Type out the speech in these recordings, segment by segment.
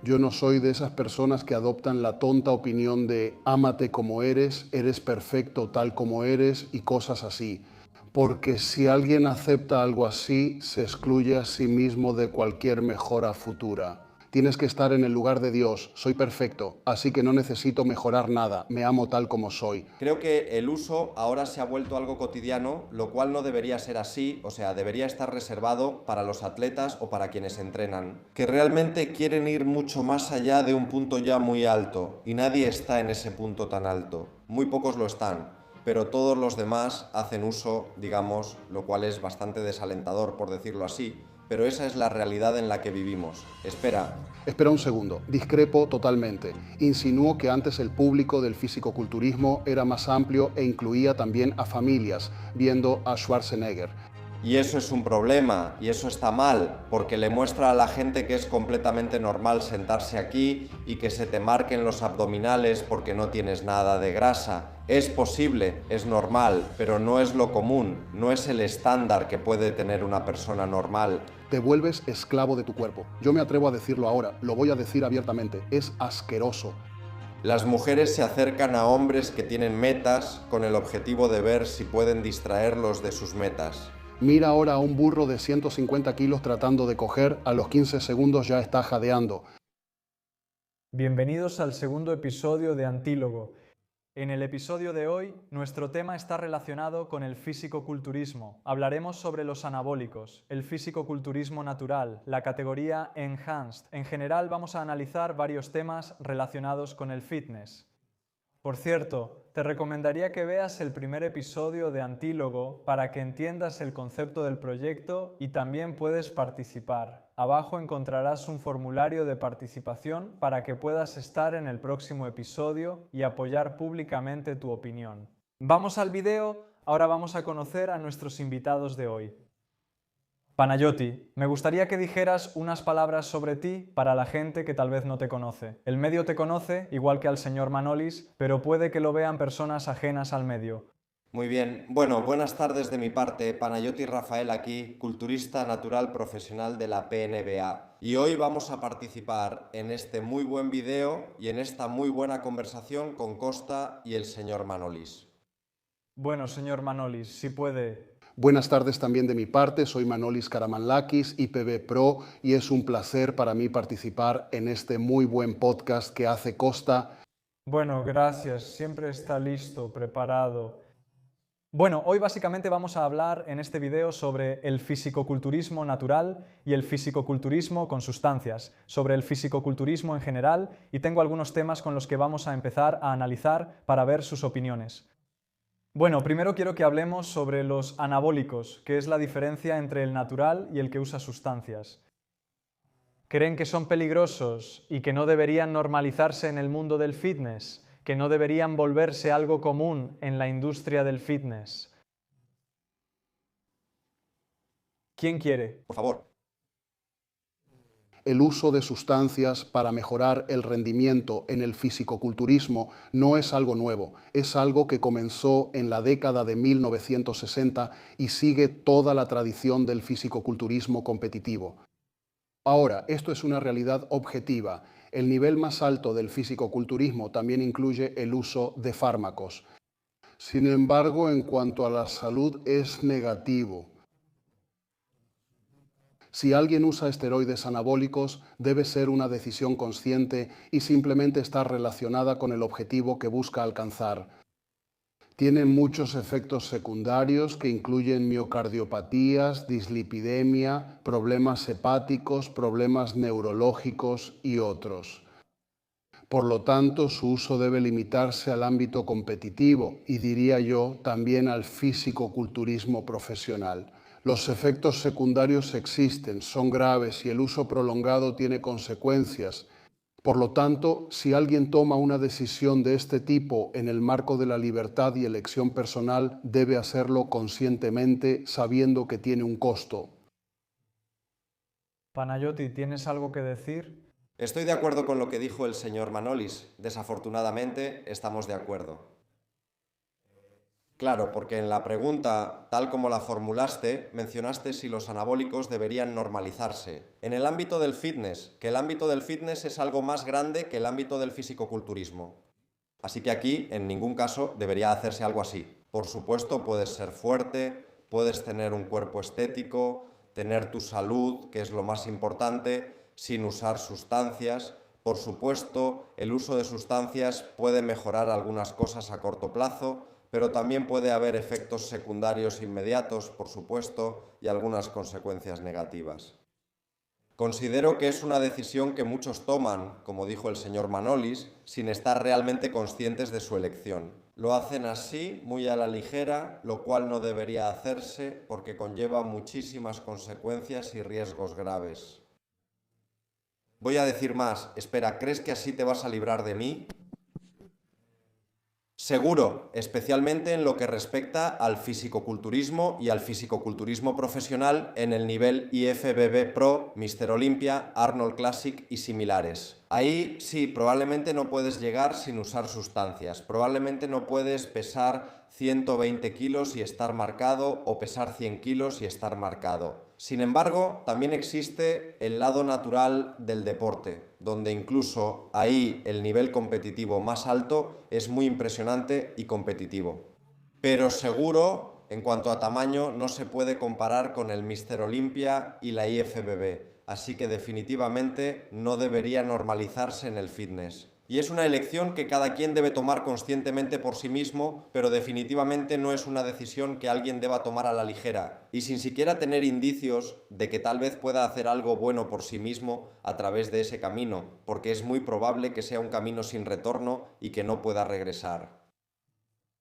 Yo no soy de esas personas que adoptan la tonta opinión de ámate como eres perfecto tal como eres y cosas así. Porque si alguien acepta algo así, se excluye a sí mismo de cualquier mejora futura. Tienes que estar en el lugar de Dios. Soy perfecto, así que no necesito mejorar nada. Me amo tal como soy. Creo que el uso ahora se ha vuelto algo cotidiano, lo cual no debería ser así, o sea, debería estar reservado para los atletas o para quienes entrenan, que realmente quieren ir mucho más allá de un punto ya muy alto, y nadie está en ese punto tan alto. Muy pocos lo están, pero todos los demás hacen uso, digamos, lo cual es bastante desalentador, por decirlo así, pero esa es la realidad en la que vivimos. Espera. Espera un segundo, discrepo totalmente. Insinúo que antes el público del fisicoculturismo era más amplio e incluía también a familias, viendo a Schwarzenegger. Y eso es un problema, y eso está mal, porque le muestra a la gente que es completamente normal sentarse aquí y que se te marquen los abdominales porque no tienes nada de grasa. Es posible, es normal, pero no es lo común, no es el estándar que puede tener una persona normal. Te vuelves esclavo de tu cuerpo. Yo me atrevo a decirlo ahora, lo voy a decir abiertamente, es asqueroso. Las mujeres se acercan a hombres que tienen metas con el objetivo de ver si pueden distraerlos de sus metas. Mira ahora a un burro de 150 kilos tratando de coger, a los 15 segundos ya está jadeando. Bienvenidos al segundo episodio de Antílogo. En el episodio de hoy, nuestro tema está relacionado con el fisicoculturismo. Hablaremos sobre los anabólicos, el fisicoculturismo natural, la categoría Enhanced. En general, vamos a analizar varios temas relacionados con el fitness. Por cierto, te recomendaría que veas el primer episodio de Antílogo para que entiendas el concepto del proyecto y también puedes participar. Abajo encontrarás un formulario de participación para que puedas estar en el próximo episodio y apoyar públicamente tu opinión. Vamos al video, ahora vamos a conocer a nuestros invitados de hoy. Panayoti, me gustaría que dijeras unas palabras sobre ti para la gente que tal vez no te conoce. El medio te conoce, igual que al señor Manolis, pero puede que lo vean personas ajenas al medio. Muy bien, bueno, buenas tardes de mi parte, Panayoti Rafael aquí, culturista natural profesional de la PNBA. Y hoy vamos a participar en este muy buen video y en esta muy buena conversación con Costa y el señor Manolis. Bueno, señor Manolis, si puede. Buenas tardes también de mi parte, soy Manolis Karamanlakis, IPB Pro, y es un placer para mí participar en este muy buen podcast que hace Costa. Bueno, gracias, siempre está listo, preparado. Bueno, hoy básicamente vamos a hablar en este video sobre el fisicoculturismo natural y el fisicoculturismo con sustancias, sobre el fisicoculturismo en general, y tengo algunos temas con los que vamos a empezar a analizar para ver sus opiniones. Bueno, primero quiero que hablemos sobre los anabólicos, que es la diferencia entre el natural y el que usa sustancias. ¿Creen que son peligrosos y que no deberían normalizarse en el mundo del fitness? ¿Que no deberían volverse algo común en la industria del fitness? ¿Quién quiere? Por favor. El uso de sustancias para mejorar el rendimiento en el fisicoculturismo no es algo nuevo, es algo que comenzó en la década de 1960 y sigue toda la tradición del fisicoculturismo competitivo. Ahora, esto es una realidad objetiva. El nivel más alto del fisicoculturismo también incluye el uso de fármacos. Sin embargo, en cuanto a la salud, es negativo. Si alguien usa esteroides anabólicos, debe ser una decisión consciente y simplemente estar relacionada con el objetivo que busca alcanzar. Tienen muchos efectos secundarios que incluyen miocardiopatías, dislipidemia, problemas hepáticos, problemas neurológicos y otros. Por lo tanto, su uso debe limitarse al ámbito competitivo y, diría yo, también al fisicoculturismo profesional. Los efectos secundarios existen, son graves y el uso prolongado tiene consecuencias. Por lo tanto, si alguien toma una decisión de este tipo en el marco de la libertad y elección personal, debe hacerlo conscientemente, sabiendo que tiene un costo. Panayoti, ¿tienes algo que decir? Estoy de acuerdo con lo que dijo el señor Manolis. Desafortunadamente, estamos de acuerdo. Claro, porque en la pregunta, tal como la formulaste, mencionaste si los anabólicos deberían normalizarse. En el ámbito del fitness, que el ámbito del fitness es algo más grande que el ámbito del fisicoculturismo. Así que aquí, en ningún caso, debería hacerse algo así. Por supuesto, puedes ser fuerte, puedes tener un cuerpo estético, tener tu salud, que es lo más importante, sin usar sustancias. Por supuesto, el uso de sustancias puede mejorar algunas cosas a corto plazo, pero también puede haber efectos secundarios inmediatos, por supuesto, y algunas consecuencias negativas. Considero que es una decisión que muchos toman, como dijo el señor Manolis, sin estar realmente conscientes de su elección. Lo hacen así, muy a la ligera, lo cual no debería hacerse porque conlleva muchísimas consecuencias y riesgos graves. Voy a decir más. Espera, ¿crees que así te vas a librar de mí? Seguro, especialmente en lo que respecta al fisicoculturismo y al fisicoculturismo profesional en el nivel IFBB Pro, Mr. Olympia, Arnold Classic y similares. Ahí sí, probablemente no puedes llegar sin usar sustancias, probablemente no puedes pesar 120 kilos y estar marcado o pesar 100 kilos y estar marcado. Sin embargo, también existe el lado natural del deporte, donde incluso ahí el nivel competitivo más alto es muy impresionante y competitivo. Pero seguro, en cuanto a tamaño, no se puede comparar con el Mr. Olympia y la IFBB, así que definitivamente no debería normalizarse en el fitness. Y es una elección que cada quien debe tomar conscientemente por sí mismo, pero definitivamente no es una decisión que alguien deba tomar a la ligera, y sin siquiera tener indicios de que tal vez pueda hacer algo bueno por sí mismo a través de ese camino, porque es muy probable que sea un camino sin retorno y que no pueda regresar.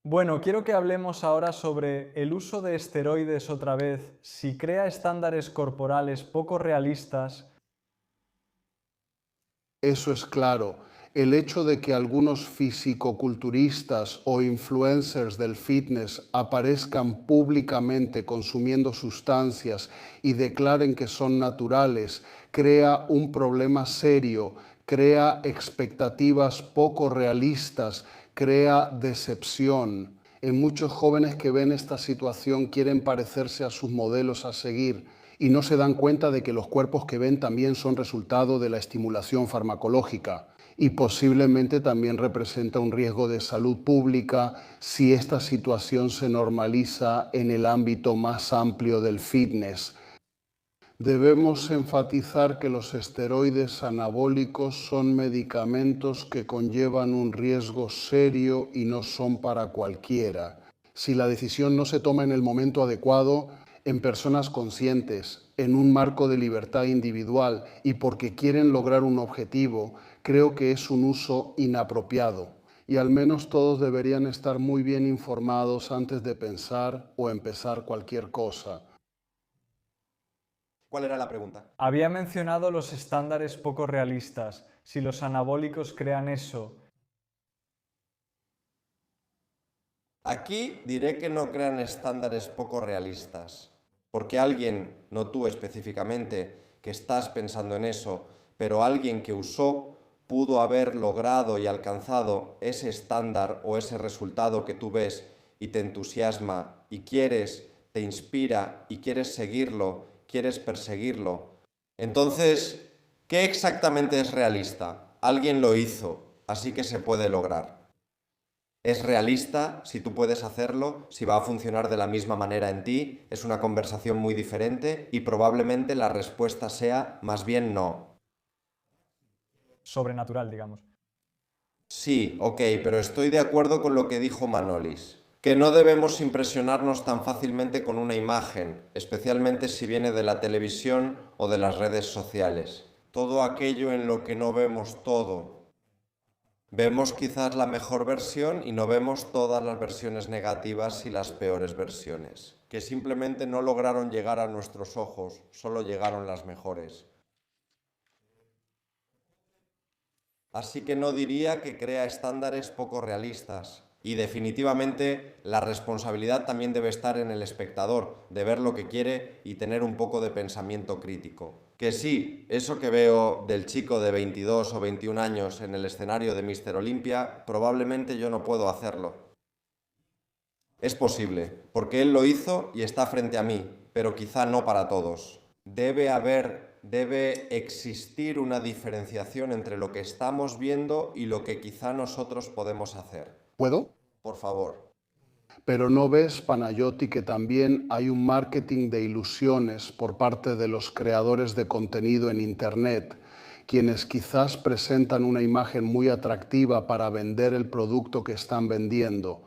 Bueno, quiero que hablemos ahora sobre el uso de esteroides otra vez, si crea estándares corporales poco realistas. Eso es claro. El hecho de que algunos fisicoculturistas o influencers del fitness aparezcan públicamente consumiendo sustancias y declaren que son naturales crea un problema serio, crea expectativas poco realistas, crea decepción. En muchos jóvenes que ven esta situación quieren parecerse a sus modelos a seguir y no se dan cuenta de que los cuerpos que ven también son resultado de la estimulación farmacológica y posiblemente también representa un riesgo de salud pública si esta situación se normaliza en el ámbito más amplio del fitness. Debemos enfatizar que los esteroides anabólicos son medicamentos que conllevan un riesgo serio y no son para cualquiera. Si la decisión no se toma en el momento adecuado, en personas conscientes, en un marco de libertad individual y porque quieren lograr un objetivo, creo que es un uso inapropiado. Y al menos todos deberían estar muy bien informados antes de pensar o empezar cualquier cosa. ¿Cuál era la pregunta? Había mencionado los estándares poco realistas, si los anabólicos crean eso. Aquí diré que no crean estándares poco realistas, porque alguien, no tú específicamente, que estás pensando en eso, pero alguien que usó pudo haber logrado y alcanzado ese estándar o ese resultado que tú ves y te entusiasma y quieres, te inspira y quieres seguirlo, quieres perseguirlo. Entonces, ¿qué exactamente es realista? Alguien lo hizo, así que se puede lograr. Es realista, si tú puedes hacerlo, si va a funcionar de la misma manera en ti, es una conversación muy diferente y probablemente la respuesta sea más bien no. Sobrenatural, digamos. Sí, ok, pero estoy de acuerdo con lo que dijo Manolis, que no debemos impresionarnos tan fácilmente con una imagen, especialmente si viene de la televisión o de las redes sociales. Todo aquello en lo que no vemos todo. Vemos quizás la mejor versión y no vemos todas las versiones negativas y las peores versiones, que simplemente no lograron llegar a nuestros ojos, solo llegaron las mejores. Así que no diría que crea estándares poco realistas. Y definitivamente la responsabilidad también debe estar en el espectador, de ver lo que quiere y tener un poco de pensamiento crítico. Que sí, eso que veo del chico de 22 o 21 años en el escenario de Mr. Olympia, probablemente yo no puedo hacerlo. Es posible, porque él lo hizo y está frente a mí, pero quizá no para todos. Debe existir una diferenciación entre lo que estamos viendo y lo que quizá nosotros podemos hacer. ¿Puedo? Por favor. Pero ¿no ves, Panayoti, que también hay un marketing de ilusiones por parte de los creadores de contenido en Internet, quienes quizás presentan una imagen muy atractiva para vender el producto que están vendiendo?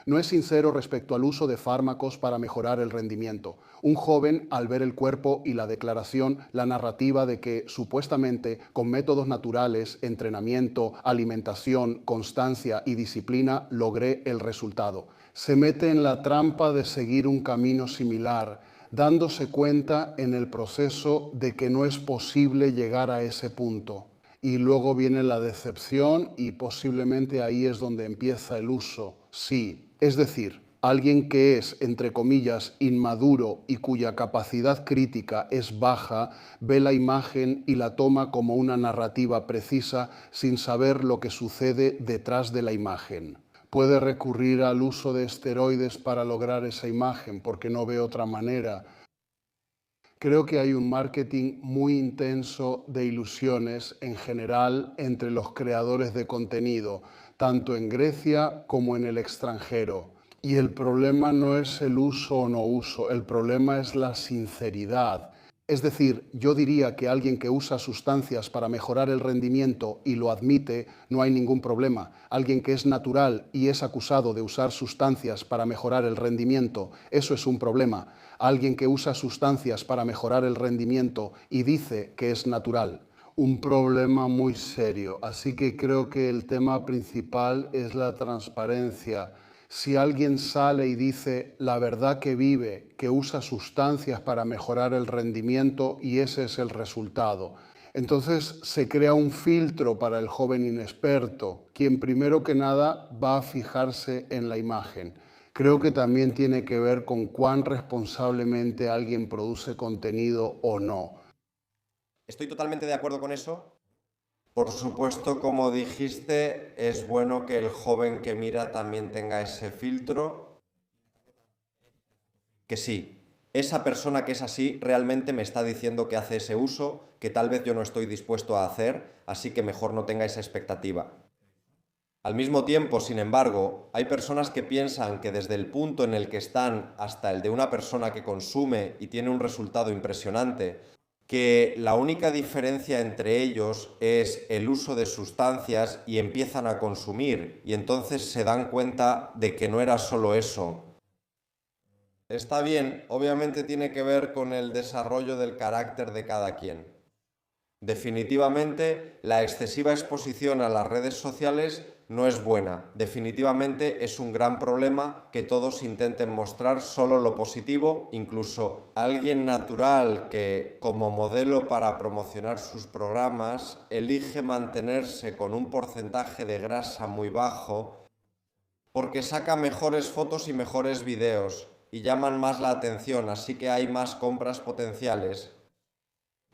No es sincero respecto al uso de fármacos para mejorar el rendimiento. Un joven, al ver el cuerpo y la declaración, la narrativa de que supuestamente con métodos naturales, entrenamiento, alimentación, constancia y disciplina logré el resultado, se mete en la trampa de seguir un camino similar, dándose cuenta en el proceso de que no es posible llegar a ese punto. Y luego viene la decepción y posiblemente ahí es donde empieza el uso. Sí, es decir, alguien que es, entre comillas, inmaduro y cuya capacidad crítica es baja, ve la imagen y la toma como una narrativa precisa sin saber lo que sucede detrás de la imagen. Puede recurrir al uso de esteroides para lograr esa imagen, porque no ve otra manera. Creo que hay un marketing muy intenso de ilusiones en general entre los creadores de contenido, tanto en Grecia como en el extranjero. Y el problema no es el uso o no uso, el problema es la sinceridad. Es decir, yo diría que alguien que usa sustancias para mejorar el rendimiento y lo admite, no hay ningún problema. Alguien que es natural y es acusado de usar sustancias para mejorar el rendimiento, eso es un problema. Alguien que usa sustancias para mejorar el rendimiento y dice que es natural, un problema muy serio. Así que creo que el tema principal es la transparencia. Si alguien sale y dice la verdad que vive, que usa sustancias para mejorar el rendimiento y ese es el resultado, entonces se crea un filtro para el joven inexperto, quien primero que nada va a fijarse en la imagen. Creo que también tiene que ver con cuán responsablemente alguien produce contenido o no. Estoy totalmente de acuerdo con eso. Por supuesto, como dijiste, es bueno que el joven que mira también tenga ese filtro. Que sí, esa persona que es así realmente me está diciendo que hace ese uso, que tal vez yo no estoy dispuesto a hacer, así que mejor no tenga esa expectativa. Al mismo tiempo, sin embargo, hay personas que piensan que desde el punto en el que están hasta el de una persona que consume y tiene un resultado impresionante, que la única diferencia entre ellos es el uso de sustancias y empiezan a consumir y entonces se dan cuenta de que no era solo eso. Está bien, obviamente tiene que ver con el desarrollo del carácter de cada quien. Definitivamente, la excesiva exposición a las redes sociales no es buena. Definitivamente es un gran problema que todos intenten mostrar solo lo positivo, incluso alguien natural que, como modelo para promocionar sus programas, elige mantenerse con un porcentaje de grasa muy bajo porque saca mejores fotos y mejores vídeos y llaman más la atención, así que hay más compras potenciales.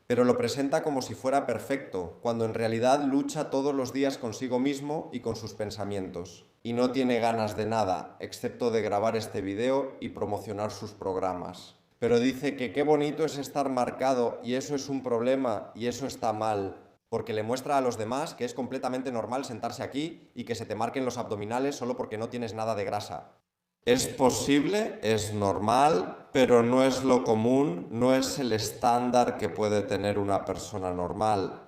Pero lo presenta como si fuera perfecto, cuando en realidad lucha todos los días consigo mismo y con sus pensamientos. Y no tiene ganas de nada, excepto de grabar este vídeo y promocionar sus programas. Pero dice que qué bonito es estar marcado y eso es un problema y eso está mal, porque le muestra a los demás que es completamente normal sentarse aquí y que se te marquen los abdominales solo porque no tienes nada de grasa. Es posible, es normal, pero no es lo común, no es el estándar que puede tener una persona normal.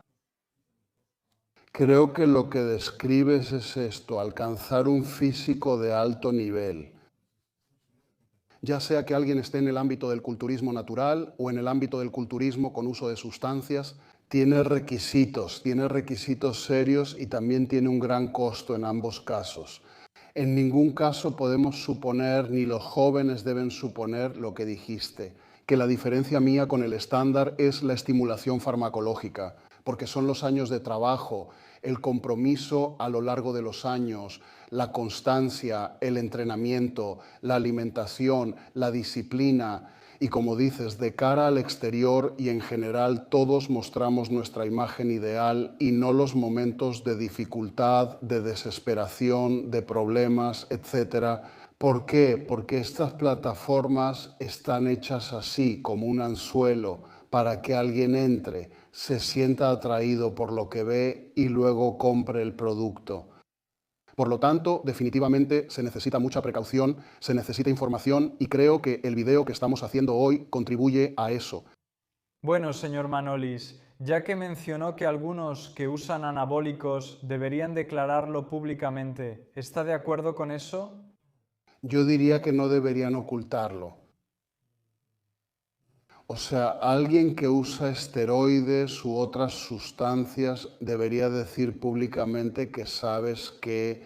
Creo que lo que describes es esto, alcanzar un físico de alto nivel. Ya sea que alguien esté en el ámbito del culturismo natural o en el ámbito del culturismo con uso de sustancias, tiene requisitos serios y también tiene un gran costo en ambos casos. En ningún caso podemos suponer, ni los jóvenes deben suponer lo que dijiste, que la diferencia mía con el estándar es la estimulación farmacológica, porque son los años de trabajo, el compromiso a lo largo de los años, la constancia, el entrenamiento, la alimentación, la disciplina. Y como dices, de cara al exterior y en general todos mostramos nuestra imagen ideal y no los momentos de dificultad, de desesperación, de problemas, etc. ¿Por qué? Porque estas plataformas están hechas así, como un anzuelo, para que alguien entre, se sienta atraído por lo que ve y luego compre el producto. Por lo tanto, definitivamente se necesita mucha precaución, se necesita información y creo que el video que estamos haciendo hoy contribuye a eso. Bueno, señor Manolis, ya que mencionó que algunos que usan anabólicos deberían declararlo públicamente, ¿está de acuerdo con eso? Yo diría que no deberían ocultarlo. O sea, alguien que usa esteroides u otras sustancias debería decir públicamente que sabes que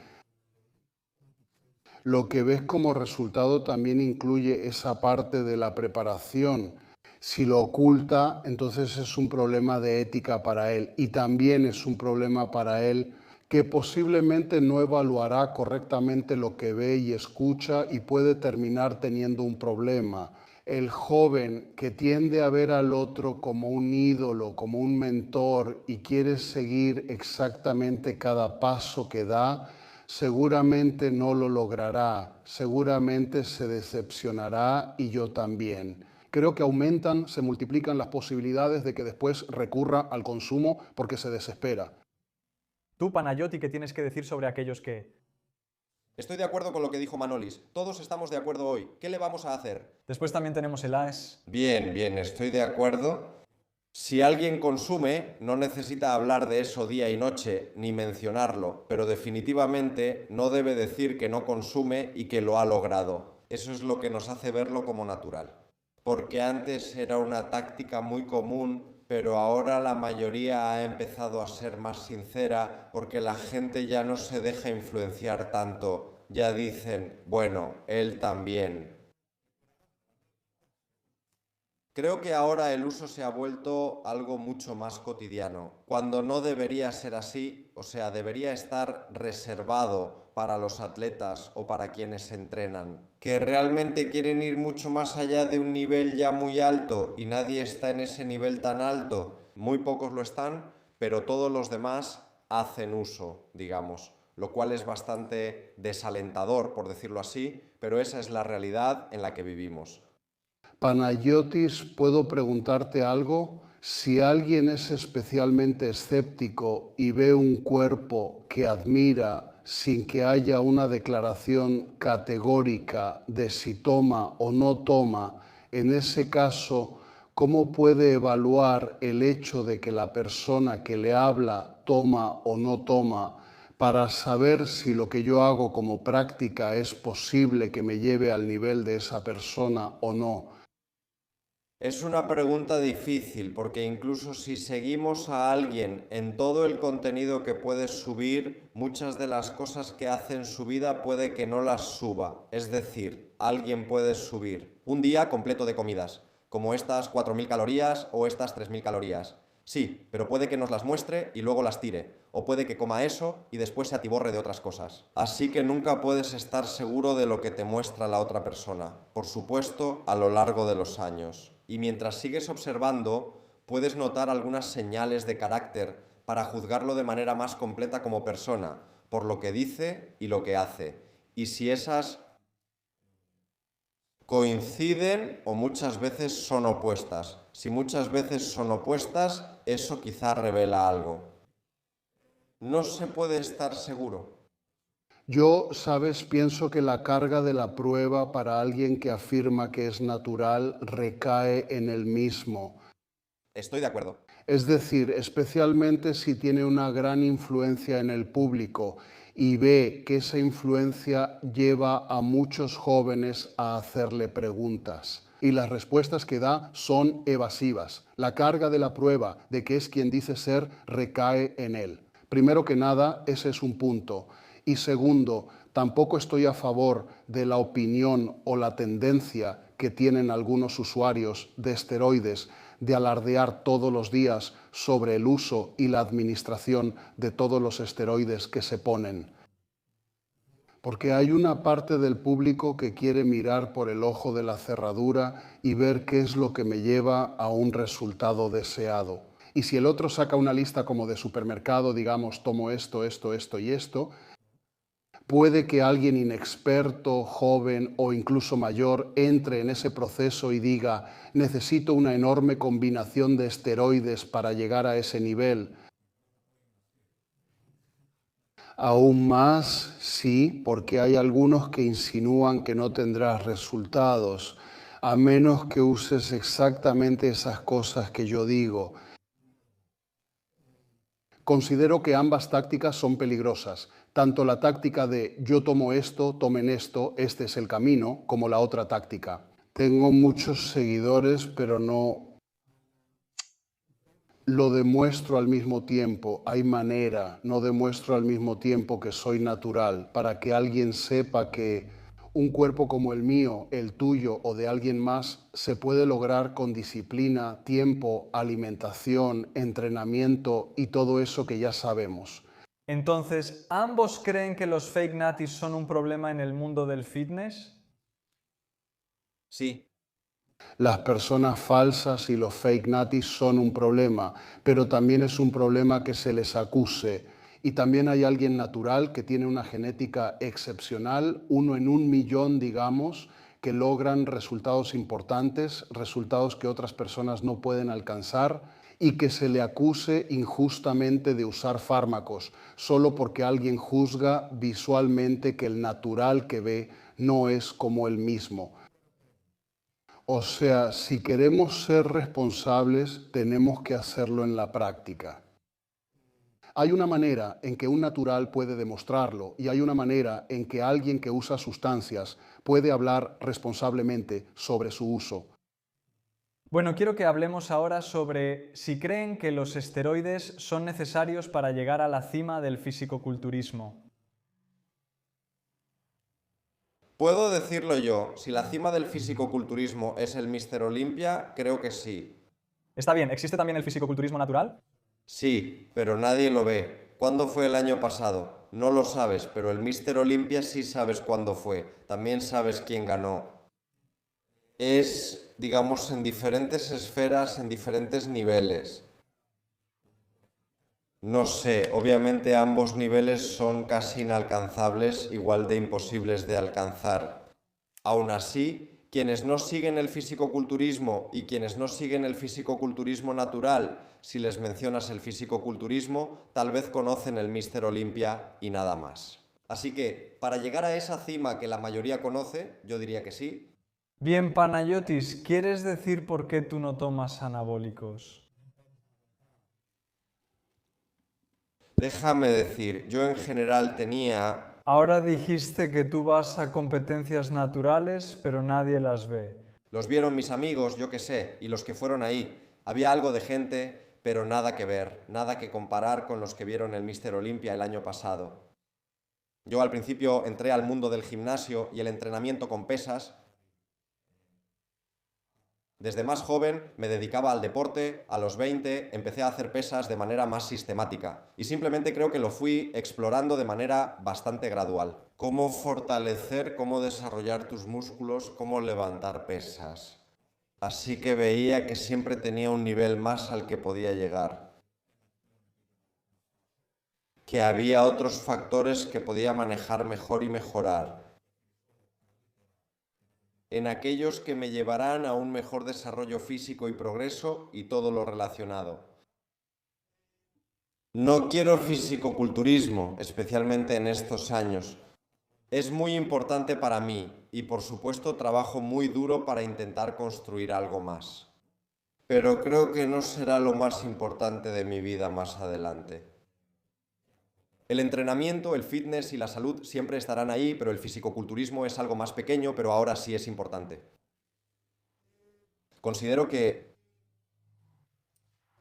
lo que ves como resultado también incluye esa parte de la preparación. Si lo oculta, entonces es un problema de ética para él y también es un problema para él que posiblemente no evaluará correctamente lo que ve y escucha y puede terminar teniendo un problema. El joven que tiende a ver al otro como un ídolo, como un mentor y quiere seguir exactamente cada paso que da, seguramente no lo logrará, seguramente se decepcionará y yo también. Creo que aumentan, se multiplican las posibilidades de que después recurra al consumo porque se desespera. Tú, Panayoti, ¿qué tienes que decir sobre aquellos que... Estoy de acuerdo con lo que dijo Manolis. Todos estamos de acuerdo hoy. ¿Qué le vamos a hacer? Después también tenemos el AES. Bien, bien, estoy de acuerdo. Si alguien consume, no necesita hablar de eso día y noche, ni mencionarlo, pero definitivamente no debe decir que no consume y que lo ha logrado. Eso es lo que nos hace verlo como natural. Porque antes era una táctica muy común, pero ahora la mayoría ha empezado a ser más sincera porque la gente ya no se deja influenciar tanto. Ya dicen, bueno, él también. Creo que ahora el uso se ha vuelto algo mucho más cotidiano, cuando no debería ser así, o sea, debería estar reservado para los atletas o para quienes se entrenan, que realmente quieren ir mucho más allá de un nivel ya muy alto y nadie está en ese nivel tan alto, muy pocos lo están, pero todos los demás hacen uso, digamos, lo cual es bastante desalentador, por decirlo así, pero esa es la realidad en la que vivimos. Panayotis, ¿puedo preguntarte algo? Si alguien es especialmente escéptico y ve un cuerpo que admira sin que haya una declaración categórica de si toma o no toma, en ese caso, ¿cómo puede evaluar el hecho de que la persona que le habla toma o no toma para saber si lo que yo hago como práctica es posible que me lleve al nivel de esa persona o no? Es una pregunta difícil porque incluso si seguimos a alguien en todo el contenido que puedes subir, muchas de las cosas que hace en su vida puede que no las suba. Es decir, alguien puede subir un día completo de comidas, como estas 4.000 calorías o estas 3.000 calorías. Sí, pero puede que nos las muestre y luego las tire, o puede que coma eso y después se atiborre de otras cosas. Así que nunca puedes estar seguro de lo que te muestra la otra persona, por supuesto, a lo largo de los años. Y mientras sigues observando, puedes notar algunas señales de carácter para juzgarlo de manera más completa como persona, por lo que dice y lo que hace. Y si esas coinciden o muchas veces son opuestas. Si muchas veces son opuestas, eso quizá revela algo. No se puede estar seguro. Yo, sabes, pienso que la carga de la prueba para alguien que afirma que es natural recae en el mismo. Estoy de acuerdo. Es decir, especialmente si tiene una gran influencia en el público y ve que esa influencia lleva a muchos jóvenes a hacerle preguntas. Y las respuestas que da son evasivas. La carga de la prueba de que es quien dice ser recae en él. Primero que nada, ese es un punto. Y segundo, tampoco estoy a favor de la opinión o la tendencia que tienen algunos usuarios de esteroides de alardear todos los días sobre el uso y la administración de todos los esteroides que se ponen. Porque hay una parte del público que quiere mirar por el ojo de la cerradura y ver qué es lo que me lleva a un resultado deseado. Y si el otro saca una lista como de supermercado, digamos, tomo esto, esto, esto y esto, Puede que alguien inexperto, joven o incluso mayor entre en ese proceso y diga, necesito una enorme combinación de esteroides para llegar a ese nivel. Aún más, sí, porque hay algunos que insinúan que no tendrás resultados, a menos que uses exactamente esas cosas que yo digo. Considero que ambas tácticas son peligrosas, tanto la táctica de yo tomo esto, tomen esto, este es el camino, como la otra táctica. Tengo muchos seguidores, pero no lo demuestro al mismo tiempo. Hay manera, no demuestro al mismo tiempo que soy natural, para que alguien sepa que un cuerpo como el mío, el tuyo o de alguien más se puede lograr con disciplina, tiempo, alimentación, entrenamiento y todo eso que ya sabemos. Entonces, ¿ambos creen que los fake natis son un problema en el mundo del fitness? Sí. Las personas falsas y los fake natis son un problema, pero también es un problema que se les acuse. Y también hay alguien natural que tiene una genética excepcional, 1 en 1.000.000, digamos, que logran resultados importantes, resultados que otras personas no pueden alcanzar, y que se le acuse injustamente de usar fármacos, solo porque alguien juzga visualmente que el natural que ve no es como él mismo. O sea, si queremos ser responsables, tenemos que hacerlo en la práctica. Hay una manera en que un natural puede demostrarlo y hay una manera en que alguien que usa sustancias puede hablar responsablemente sobre su uso. Bueno, quiero que hablemos ahora sobre si creen que los esteroides son necesarios para llegar a la cima del fisicoculturismo. Puedo decirlo yo, si la cima del fisicoculturismo es el Mr. Olympia, creo que sí. Está bien, ¿existe también el fisicoculturismo natural? Sí, pero nadie lo ve. ¿Cuándo fue el año pasado? No lo sabes, pero el Mr. Olympia sí sabes cuándo fue. También sabes quién ganó. Es, digamos, en diferentes esferas, en diferentes niveles. No sé, obviamente ambos niveles son casi inalcanzables, igual de imposibles de alcanzar. Aún así, quienes no siguen el fisicoculturismo y quienes no siguen el fisicoculturismo natural, si les mencionas el fisicoculturismo, tal vez conocen el Mr. Olympia y nada más. Así que, para llegar a esa cima que la mayoría conoce, yo diría que sí. Bien, Panayotis, ¿quieres decir por qué tú no tomas anabólicos? Déjame decir, yo en general tenía... Ahora dijiste que tú vas a competencias naturales, pero nadie las ve. Los vieron mis amigos, yo qué sé, y los que fueron ahí. Había algo de gente, pero nada que ver, nada que comparar con los que vieron el Mr. Olympia el año pasado. Yo al principio entré al mundo del gimnasio y el entrenamiento con pesas. Desde más joven me dedicaba al deporte, a los 20 empecé a hacer pesas de manera más sistemática y simplemente creo que lo fui explorando de manera bastante gradual. Cómo fortalecer, cómo desarrollar tus músculos, cómo levantar pesas. Así que veía que siempre tenía un nivel más al que podía llegar. Que había otros factores que podía manejar mejor y mejorar. En aquellos que me llevarán a un mejor desarrollo físico y progreso y todo lo relacionado. No quiero fisicoculturismo, especialmente en estos años. Es muy importante para mí y por supuesto trabajo muy duro para intentar construir algo más. Pero creo que no será lo más importante de mi vida más adelante. El entrenamiento, el fitness y la salud siempre estarán ahí, pero el fisicoculturismo es algo más pequeño, pero ahora sí es importante. Considero que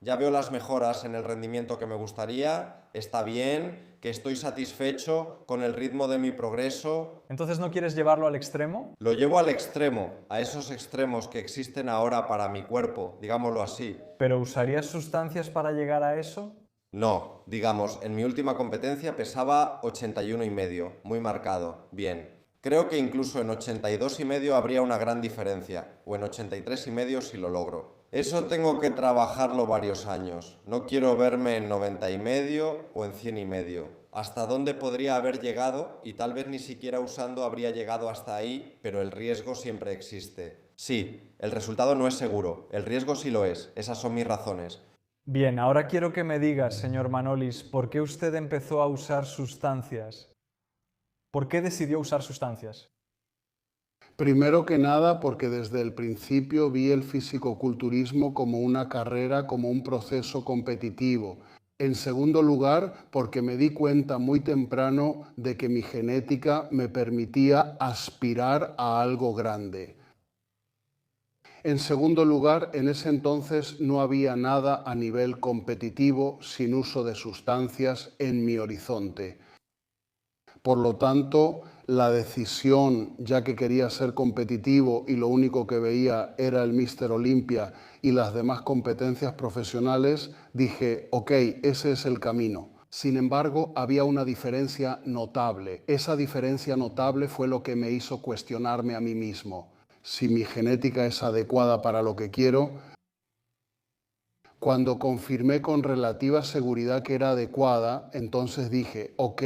ya veo las mejoras en el rendimiento que me gustaría, está bien, que estoy satisfecho con el ritmo de mi progreso. ¿Entonces no quieres llevarlo al extremo? Lo llevo al extremo, a esos extremos que existen ahora para mi cuerpo, digámoslo así. ¿Pero usarías sustancias para llegar a eso? No, digamos, en mi última competencia pesaba 81,5, muy marcado, bien. Creo que incluso en 82,5 habría una gran diferencia, o en 83,5 si lo logro. Eso tengo que trabajarlo varios años. No quiero verme en 90,5 o en 100,5. Hasta dónde podría haber llegado y tal vez ni siquiera usando habría llegado hasta ahí, pero el riesgo siempre existe. Sí, el resultado no es seguro, el riesgo sí lo es. Esas son mis razones. Bien, ahora quiero que me digas, señor Manolis, ¿por qué usted empezó a usar sustancias? ¿Por qué decidió usar sustancias? Primero que nada, porque desde el principio vi el fisicoculturismo como una carrera, como un proceso competitivo. En segundo lugar, porque me di cuenta muy temprano de que mi genética me permitía aspirar a algo grande. En segundo lugar, en ese entonces no había nada a nivel competitivo sin uso de sustancias en mi horizonte. Por lo tanto, la decisión, ya que quería ser competitivo y lo único que veía era el Míster Olympia y las demás competencias profesionales, dije, ok, ese es el camino. Sin embargo, había una diferencia notable. Esa diferencia notable fue lo que me hizo cuestionarme a mí mismo. Si mi genética es adecuada para lo que quiero, cuando confirmé con relativa seguridad que era adecuada, entonces dije, ok,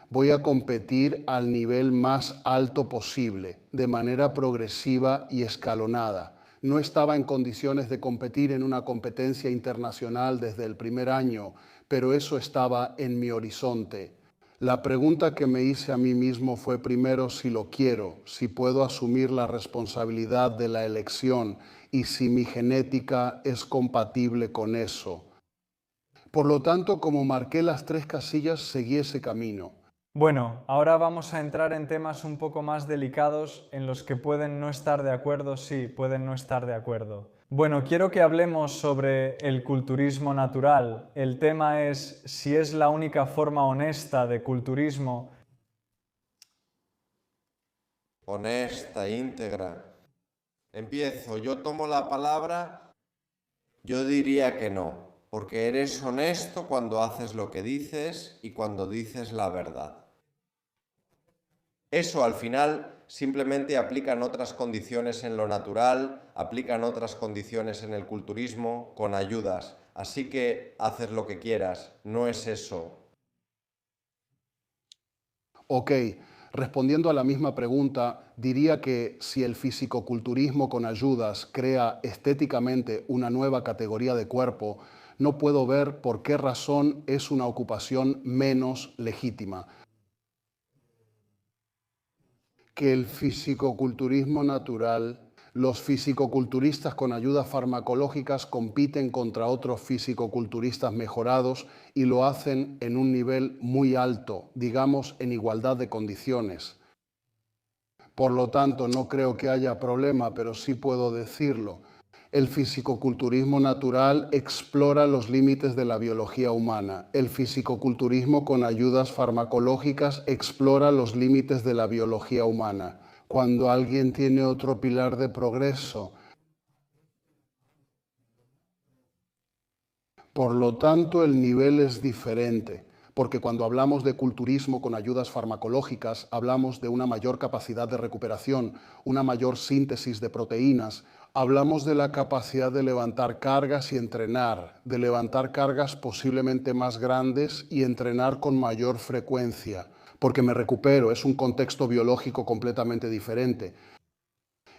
voy a competir al nivel más alto posible, de manera progresiva y escalonada. No estaba en condiciones de competir en una competencia internacional desde el primer año, pero eso estaba en mi horizonte. La pregunta que me hice a mí mismo fue primero si lo quiero, si puedo asumir la responsabilidad de la elección y si mi genética es compatible con eso. Por lo tanto, como marqué las 3 casillas, seguí ese camino. Bueno, ahora vamos a entrar en temas un poco más delicados en los que pueden no estar de acuerdo, sí, pueden no estar de acuerdo. Bueno, quiero que hablemos sobre el culturismo natural. El tema es si es la única forma honesta de culturismo. Honesta, íntegra. Empiezo, yo tomo la palabra. Yo diría que no, porque eres honesto cuando haces lo que dices y cuando dices la verdad. Eso al final simplemente aplica en otras condiciones en lo natural, aplica en otras condiciones en el culturismo, con ayudas. Así que haces lo que quieras, no es eso. Ok, respondiendo a la misma pregunta, diría que si el fisicoculturismo con ayudas crea estéticamente una nueva categoría de cuerpo, no puedo ver por qué razón es una ocupación menos legítima. Que el fisicoculturismo natural, los fisicoculturistas con ayudas farmacológicas compiten contra otros fisicoculturistas mejorados y lo hacen en un nivel muy alto, digamos en igualdad de condiciones. Por lo tanto, no creo que haya problema, pero sí puedo decirlo. El fisicoculturismo natural explora los límites de la biología humana. El fisicoculturismo con ayudas farmacológicas explora los límites de la biología humana. Cuando alguien tiene otro pilar de progreso, por lo tanto, el nivel es diferente, porque cuando hablamos de culturismo con ayudas farmacológicas, hablamos de una mayor capacidad de recuperación, una mayor síntesis de proteínas, hablamos de la capacidad de levantar cargas y entrenar, de levantar cargas posiblemente más grandes y entrenar con mayor frecuencia, porque me recupero, es un contexto biológico completamente diferente.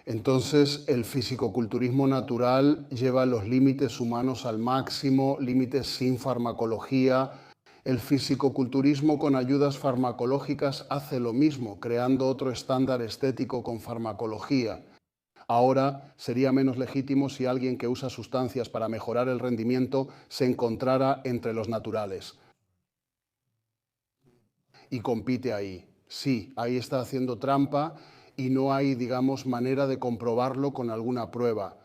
Entonces, el fisicoculturismo natural lleva los límites humanos al máximo, límites sin farmacología. El fisicoculturismo con ayudas farmacológicas hace lo mismo, creando otro estándar estético con farmacología. Ahora sería menos legítimo si alguien que usa sustancias para mejorar el rendimiento se encontrara entre los naturales y compite ahí. Sí, ahí está haciendo trampa y no hay, digamos, manera de comprobarlo con alguna prueba.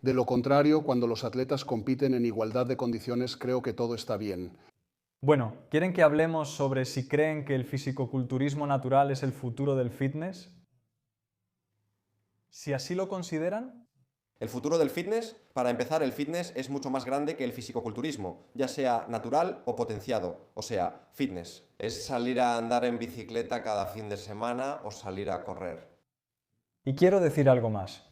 De lo contrario, cuando los atletas compiten en igualdad de condiciones, creo que todo está bien. Bueno, ¿quieren que hablemos sobre si creen que el fisicoculturismo natural es el futuro del fitness? Si así lo consideran, El futuro del fitness, para empezar, el fitness es mucho más grande que el fisicoculturismo, ya sea natural o potenciado. O sea, fitness es salir a andar en bicicleta cada fin de semana o salir a correr. y quiero decir algo más.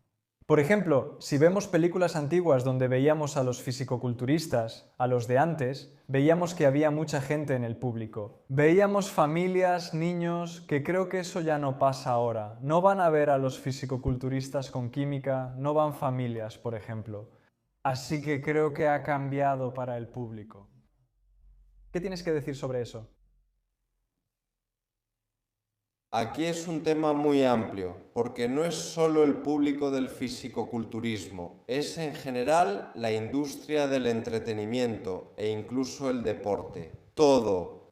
Por ejemplo, si vemos películas antiguas donde veíamos a los fisicoculturistas, a los de antes, veíamos que había mucha gente en el público. Veíamos familias, niños, que creo que eso ya no pasa ahora. No van a ver a los fisicoculturistas con química, no van familias, por ejemplo. Así que creo que ha cambiado para el público. ¿Qué tienes que decir sobre eso? Aquí es un tema muy amplio, porque no es solo el público del fisicoculturismo, es en general la industria del entretenimiento e incluso el deporte. Todo.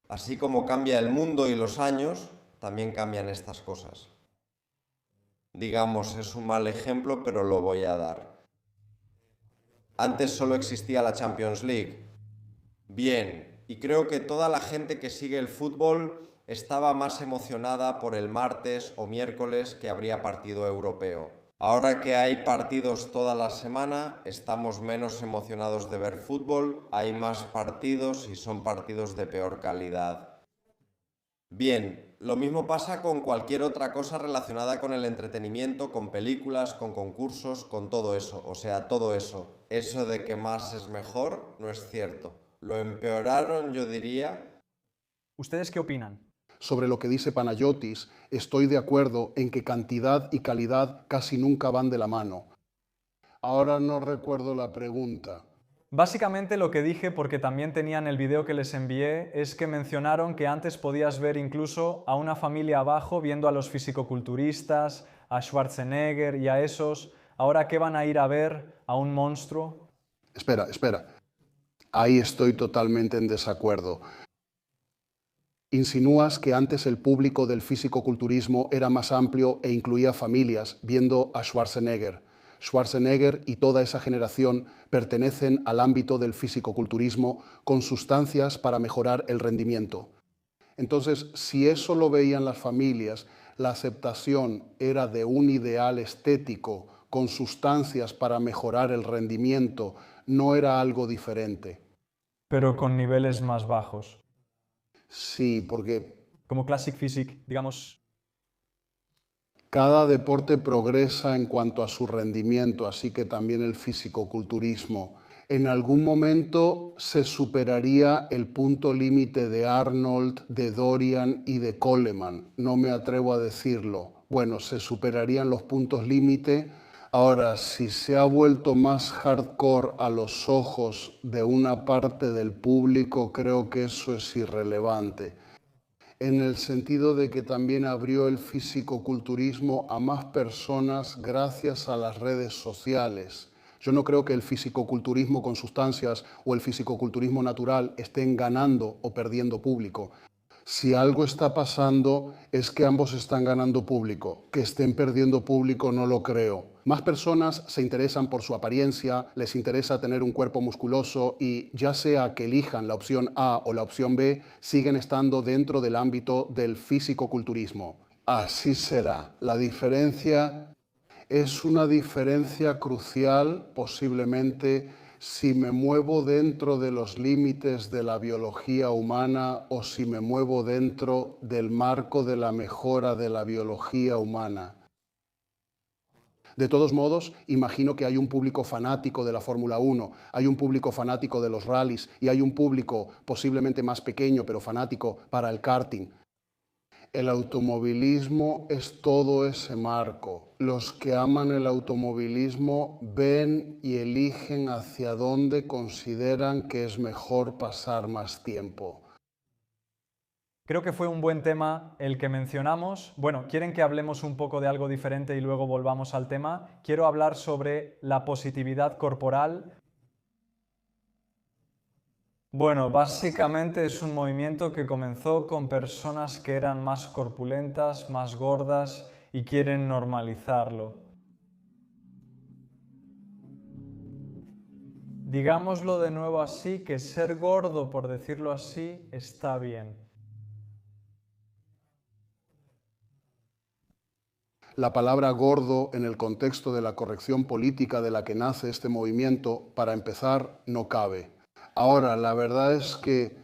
Así como cambia el mundo y los años, también cambian estas cosas. Digamos, es un mal ejemplo, pero lo voy a dar. Antes solo existía la Champions League. Bien, y creo que toda la gente que sigue el fútbol estaba más emocionada por el martes o miércoles que habría partido europeo. Ahora que hay partidos toda la semana, estamos menos emocionados de ver fútbol, hay más partidos y son partidos de peor calidad. Bien, lo mismo pasa con cualquier otra cosa relacionada con el entretenimiento, con películas, con concursos, con todo eso. O sea, todo eso. Eso de que más es mejor no es cierto. Lo empeoraron, yo diría. ¿Ustedes qué opinan? Sobre lo que dice Panayotis, estoy de acuerdo en que cantidad y calidad casi nunca van de la mano. Ahora no recuerdo la pregunta. Básicamente lo que dije, porque también tenían el video que les envié, es que mencionaron que antes podías ver incluso a una familia abajo viendo a los fisicoculturistas, a Schwarzenegger y a esos. Ahora, ¿qué van a ir a ver? ¿A un monstruo? Espera. Ahí estoy totalmente en desacuerdo. Insinúas que antes el público del fisicoculturismo era más amplio e incluía familias viendo a Schwarzenegger. Schwarzenegger y toda esa generación pertenecen al ámbito del fisicoculturismo con sustancias para mejorar el rendimiento. Entonces, si eso lo veían las familias, la aceptación era de un ideal estético con sustancias para mejorar el rendimiento, no era algo diferente. Pero con niveles más bajos. Sí, porque Como Classic Physique, digamos. cada deporte progresa en cuanto a su rendimiento, así que también el fisicoculturismo. En algún momento se superaría el punto límite de Arnold, de Dorian y de Coleman. No me atrevo a decirlo. Bueno, se superarían los puntos límite. Ahora, si se ha vuelto más hardcore a los ojos de una parte del público, creo que eso es irrelevante, en el sentido de que también abrió el fisicoculturismo a más personas gracias a las redes sociales. Yo no creo que el fisicoculturismo con sustancias o el fisicoculturismo natural estén ganando o perdiendo público. Si algo está pasando es que ambos están ganando público. Que estén perdiendo público no lo creo. Más personas se interesan por su apariencia, les interesa tener un cuerpo musculoso y ya sea que elijan la opción A o la opción B, siguen estando dentro del ámbito del fisicoculturismo. Así será. La diferencia es una diferencia crucial, posiblemente, si me muevo dentro de los límites de la biología humana o si me muevo dentro del marco de la mejora de la biología humana. De todos modos, imagino que hay un público fanático de la Fórmula 1, hay un público fanático de los rallies y hay un público posiblemente más pequeño pero fanático para el karting. El automovilismo es todo ese marco. Los que aman el automovilismo ven y eligen hacia dónde consideran que es mejor pasar más tiempo. Creo que fue un buen tema el que mencionamos. Bueno, ¿quieren que hablemos un poco de algo diferente y luego volvamos al tema? Quiero hablar sobre la positividad corporal. Bueno, básicamente es un movimiento que comenzó con personas que eran más corpulentas, más gordas y quieren normalizarlo. Digámoslo de nuevo así, que ser gordo, por decirlo así, está bien. La palabra gordo en el contexto de la corrección política de la que nace este movimiento, para empezar, no cabe. Ahora, la verdad es que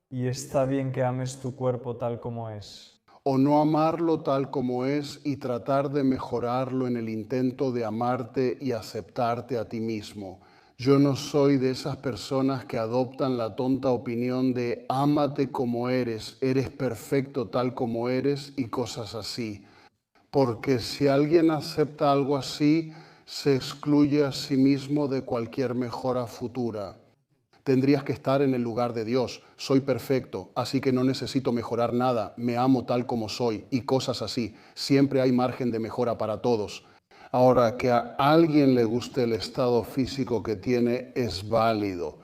Y está bien que ames tu cuerpo tal como es. o no amarlo tal como es y tratar de mejorarlo en el intento de amarte y aceptarte a ti mismo. Yo no soy de esas personas que adoptan la tonta opinión de ámate como eres perfecto tal como eres y cosas así. Porque si alguien acepta algo así, se excluye a sí mismo de cualquier mejora futura. Tendrías que estar en el lugar de Dios. Soy perfecto, así que no necesito mejorar nada. Me amo tal como soy y cosas así. Siempre hay margen de mejora para todos. Ahora, que a alguien le guste el estado físico que tiene es válido.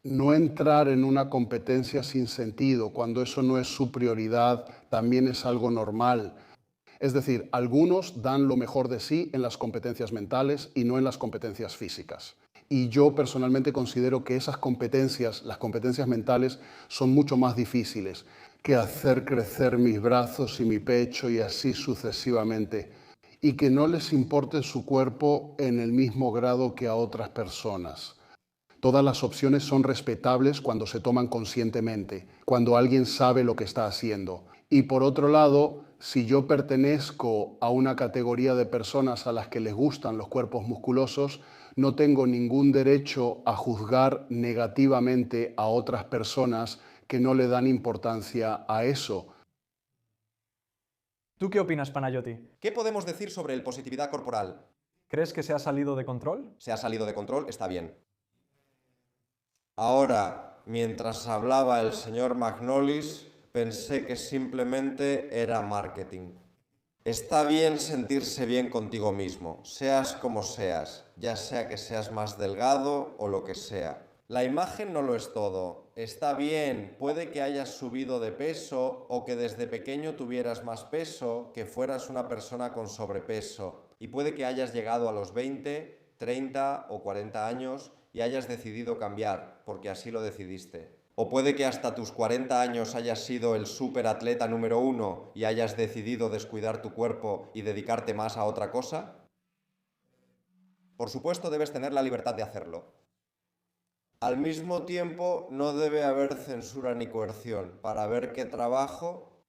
No entrar en una competencia sin sentido cuando eso no es su prioridad también es algo normal. Es decir, algunos dan lo mejor de sí en las competencias mentales y no en las competencias físicas. Y yo personalmente considero que esas competencias, las competencias mentales, son mucho más difíciles que hacer crecer mis brazos y mi pecho y así sucesivamente. Y que no les importe su cuerpo en el mismo grado que a otras personas. Todas las opciones son respetables cuando se toman conscientemente, cuando alguien sabe lo que está haciendo. Y por otro lado, si yo pertenezco a una categoría de personas a las que les gustan los cuerpos musculosos, no tengo ningún derecho a juzgar negativamente a otras personas que no le dan importancia a eso. ¿Tú qué opinas, Panayoti? ¿Qué podemos decir sobre el positividad corporal? ¿Crees que se ha salido de control? ¿Se ha salido de control? Está bien. Ahora, mientras hablaba el señor Magnolis, pensé que simplemente era marketing. Está bien sentirse bien contigo mismo, seas como seas, ya sea que seas más delgado o lo que sea. La imagen no lo es todo. Está bien, puede que hayas subido de peso o que desde pequeño tuvieras más peso, que fueras una persona con sobrepeso. Y puede que hayas llegado a los 20, 30 o 40 años y hayas decidido cambiar, porque así lo decidiste. O puede que hasta tus 40 años hayas sido el superatleta número 1 y hayas decidido descuidar tu cuerpo y dedicarte más a otra cosa. Por supuesto, debes tener la libertad de hacerlo. Al mismo tiempo, no debe haber censura ni coerción para ver qué trabajo.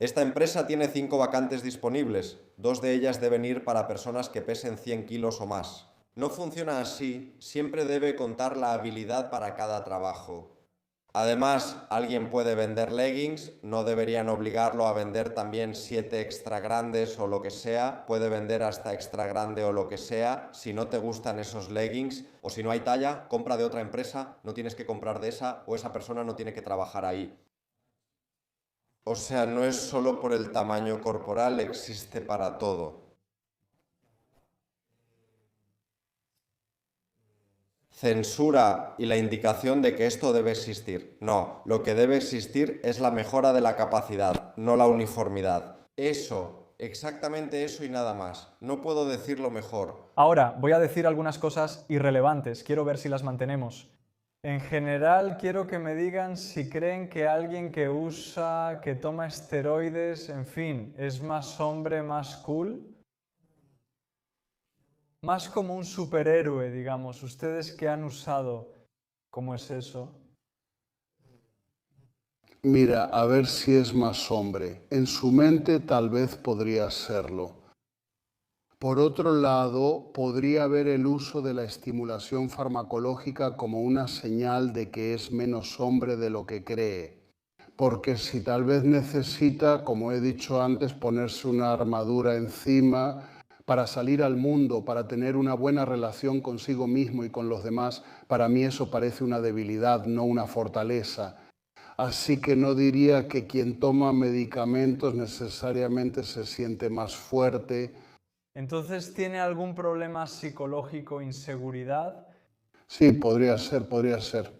Esta empresa tiene 5 vacantes disponibles. 2 de ellas deben ir para personas que pesen 100 kilos o más. No funciona así, siempre debe contar la habilidad para cada trabajo. Además, alguien puede vender leggings, no deberían obligarlo a vender también 7 extra grandes o lo que sea, puede vender hasta extra grande o lo que sea. Si no te gustan esos leggings o si no hay talla, compra de otra empresa, no tienes que comprar de esa o esa persona no tiene que trabajar ahí. O sea, no es solo por el tamaño corporal, existe para todo. Censura y la indicación de que esto debe existir. No, lo que debe existir es la mejora de la capacidad, no la uniformidad. Eso, exactamente eso y nada más. No puedo decirlo mejor. Ahora, voy a decir algunas cosas irrelevantes, quiero ver si las mantenemos. En general, quiero que me digan si creen que alguien que usa, que toma esteroides, en fin, es más hombre, más cool. Más como un superhéroe, digamos. ¿Ustedes qué han usado? ¿Cómo es eso? Mira, a ver si es más hombre. En su mente tal vez podría serlo. Por otro lado, podría ver el uso de la estimulación farmacológica como una señal de que es menos hombre de lo que cree. Porque si tal vez necesita, como he dicho antes, ponerse una armadura encima para salir al mundo, para tener una buena relación consigo mismo y con los demás, para mí eso parece una debilidad, no una fortaleza. Así que no diría que quien toma medicamentos necesariamente se siente más fuerte. Entonces, ¿tiene algún problema psicológico, inseguridad? Sí, podría ser, podría ser.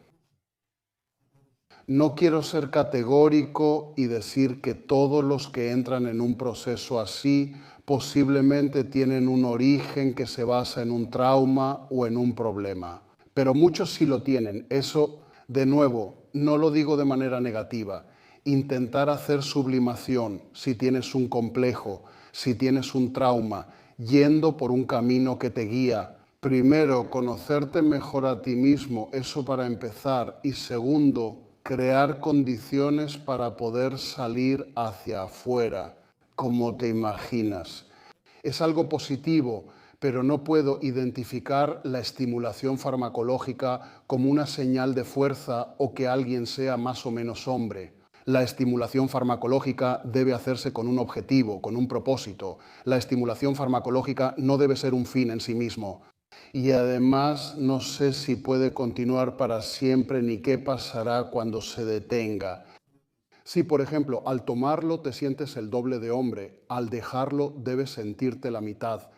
No quiero ser categórico y decir que todos los que entran en un proceso así posiblemente tienen un origen que se basa en un trauma o en un problema. Pero muchos sí lo tienen. Eso, de nuevo, no lo digo de manera negativa. Intentar hacer sublimación si tienes un complejo, si tienes un trauma, yendo por un camino que te guía, Primero, conocerte mejor a ti mismo, eso para empezar. Y segundo, crear condiciones para poder salir hacia afuera, como te imaginas. Es algo positivo, pero no puedo identificar la estimulación farmacológica como una señal de fuerza o que alguien sea más o menos hombre. La estimulación farmacológica debe hacerse con un objetivo, con un propósito. La estimulación farmacológica no debe ser un fin en sí mismo. Y además no sé si puede continuar para siempre ni qué pasará cuando se detenga. Si, por ejemplo, al tomarlo te sientes el doble de hombre, al dejarlo debes sentirte la mitad.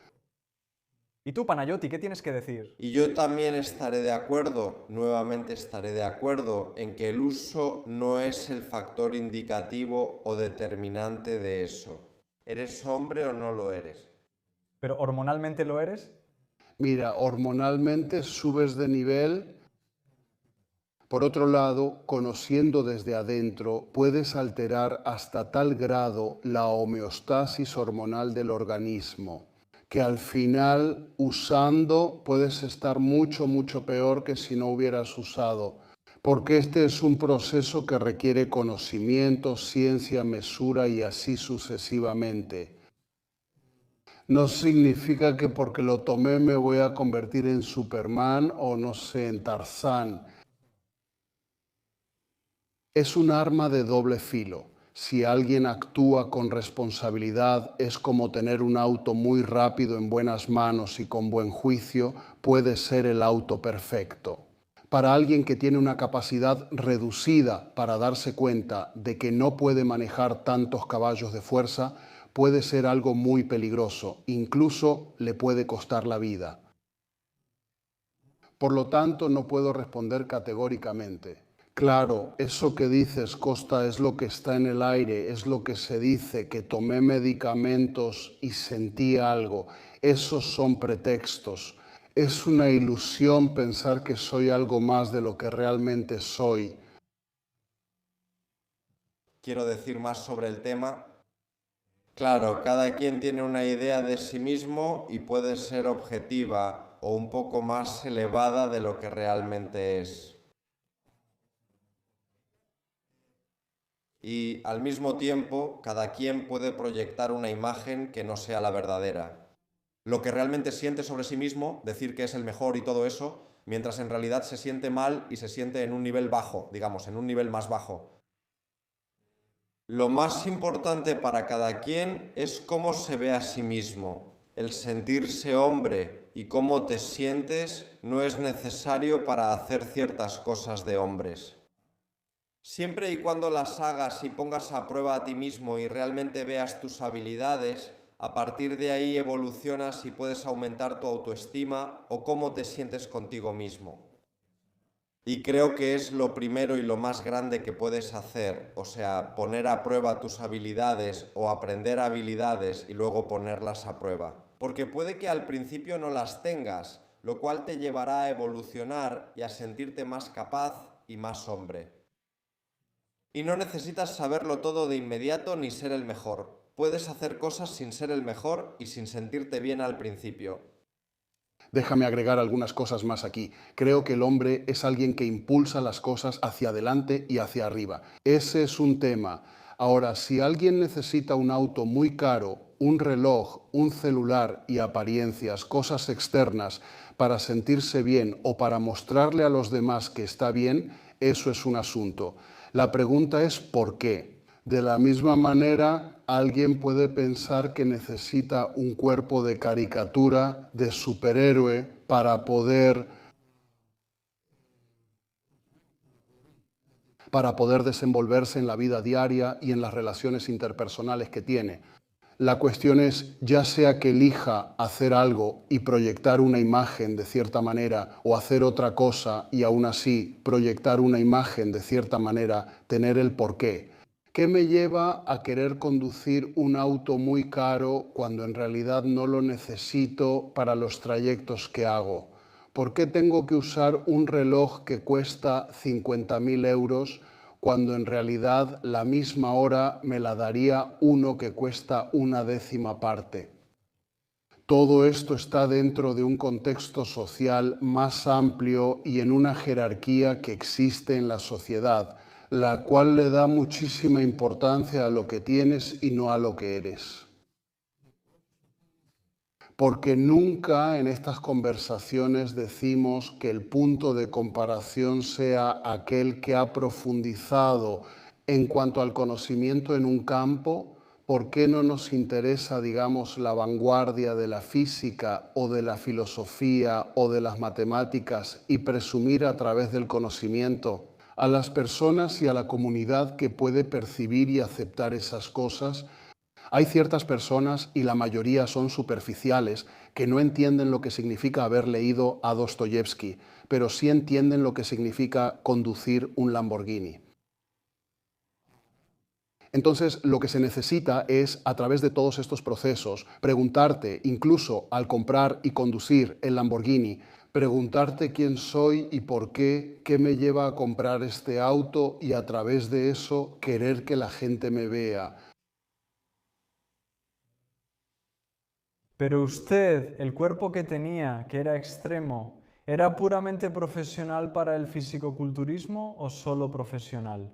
¿Y tú, Panayoti, qué tienes que decir? Y yo también estaré de acuerdo, nuevamente estaré de acuerdo, en que el uso no es el factor indicativo o determinante de eso. ¿Eres hombre o no lo eres? ¿Pero hormonalmente lo eres? Mira, hormonalmente subes de nivel. Por otro lado, conociendo desde adentro, puedes alterar hasta tal grado la homeostasis hormonal del organismo, que al final, usando, puedes estar mucho, mucho peor que si no hubieras usado. Porque este es un proceso que requiere conocimiento, ciencia, mesura y así sucesivamente. No significa que porque lo tomé me voy a convertir en Superman o no sé, en Tarzán. Es un arma de doble filo. Si alguien actúa con responsabilidad, es como tener un auto muy rápido en buenas manos y con buen juicio, puede ser el auto perfecto. Para alguien que tiene una capacidad reducida para darse cuenta de que no puede manejar tantos caballos de fuerza, puede ser algo muy peligroso, incluso le puede costar la vida. Por lo tanto, no puedo responder categóricamente. Claro, eso que dices, Costa, es lo que está en el aire, es lo que se dice, que tomé medicamentos y sentí algo. Esos son pretextos. Es una ilusión pensar que soy algo más de lo que realmente soy. Quiero decir más sobre el tema. Claro, cada quien tiene una idea de sí mismo y puede ser objetiva o un poco más elevada de lo que realmente es. Y al mismo tiempo, cada quien puede proyectar una imagen que no sea la verdadera. Lo que realmente siente sobre sí mismo, decir que es el mejor y todo eso, mientras en realidad se siente mal y se siente en un nivel bajo, digamos, en un nivel más bajo. Lo más importante para cada quien es cómo se ve a sí mismo. El sentirse hombre y cómo te sientes no es necesario para hacer ciertas cosas de hombres. Siempre y cuando las hagas y pongas a prueba a ti mismo y realmente veas tus habilidades, a partir de ahí evolucionas y puedes aumentar tu autoestima o cómo te sientes contigo mismo. Y creo que es lo primero y lo más grande que puedes hacer, o sea, poner a prueba tus habilidades o aprender habilidades y luego ponerlas a prueba. Porque puede que al principio no las tengas, lo cual te llevará a evolucionar y a sentirte más capaz y más hombre. Y no necesitas saberlo todo de inmediato ni ser el mejor. Puedes hacer cosas sin ser el mejor y sin sentirte bien al principio. Déjame agregar algunas cosas más aquí. Creo que el hombre es alguien que impulsa las cosas hacia adelante y hacia arriba. Ese es un tema. Ahora, si alguien necesita un auto muy caro, un reloj, un celular y apariencias, cosas externas, para sentirse bien o para mostrarle a los demás que está bien, eso es un asunto. La pregunta es ¿por qué? De la misma manera, alguien puede pensar que necesita un cuerpo de caricatura, de superhéroe, para poder desenvolverse en la vida diaria y en las relaciones interpersonales que tiene. La cuestión es, ya sea que elija hacer algo y proyectar una imagen de cierta manera, o hacer otra cosa y aún así proyectar una imagen de cierta manera, tener el porqué. ¿Qué me lleva a querer conducir un auto muy caro cuando en realidad no lo necesito para los trayectos que hago? ¿Por qué tengo que usar un reloj que cuesta 50.000 euros cuando en realidad la misma hora me la daría uno que cuesta una décima parte? Todo esto está dentro de un contexto social más amplio y en una jerarquía que existe en la sociedad, la cual le da muchísima importancia a lo que tienes y no a lo que eres. Porque nunca en estas conversaciones decimos que el punto de comparación sea aquel que ha profundizado en cuanto al conocimiento en un campo. ¿Por qué no nos interesa, digamos, la vanguardia de la física o de la filosofía o de las matemáticas y presumir a través del conocimiento a las personas y a la comunidad que puede percibir y aceptar esas cosas? Hay ciertas personas, y la mayoría son superficiales, que no entienden lo que significa haber leído a Dostoyevsky, pero sí entienden lo que significa conducir un Lamborghini. Entonces, lo que se necesita es, a través de todos estos procesos, preguntarte, incluso al comprar y conducir el Lamborghini, preguntarte quién soy y por qué me lleva a comprar este auto y a través de eso querer que la gente me vea. Pero usted, el cuerpo que tenía, que era extremo, ¿era puramente profesional para el fisicoculturismo o solo profesional?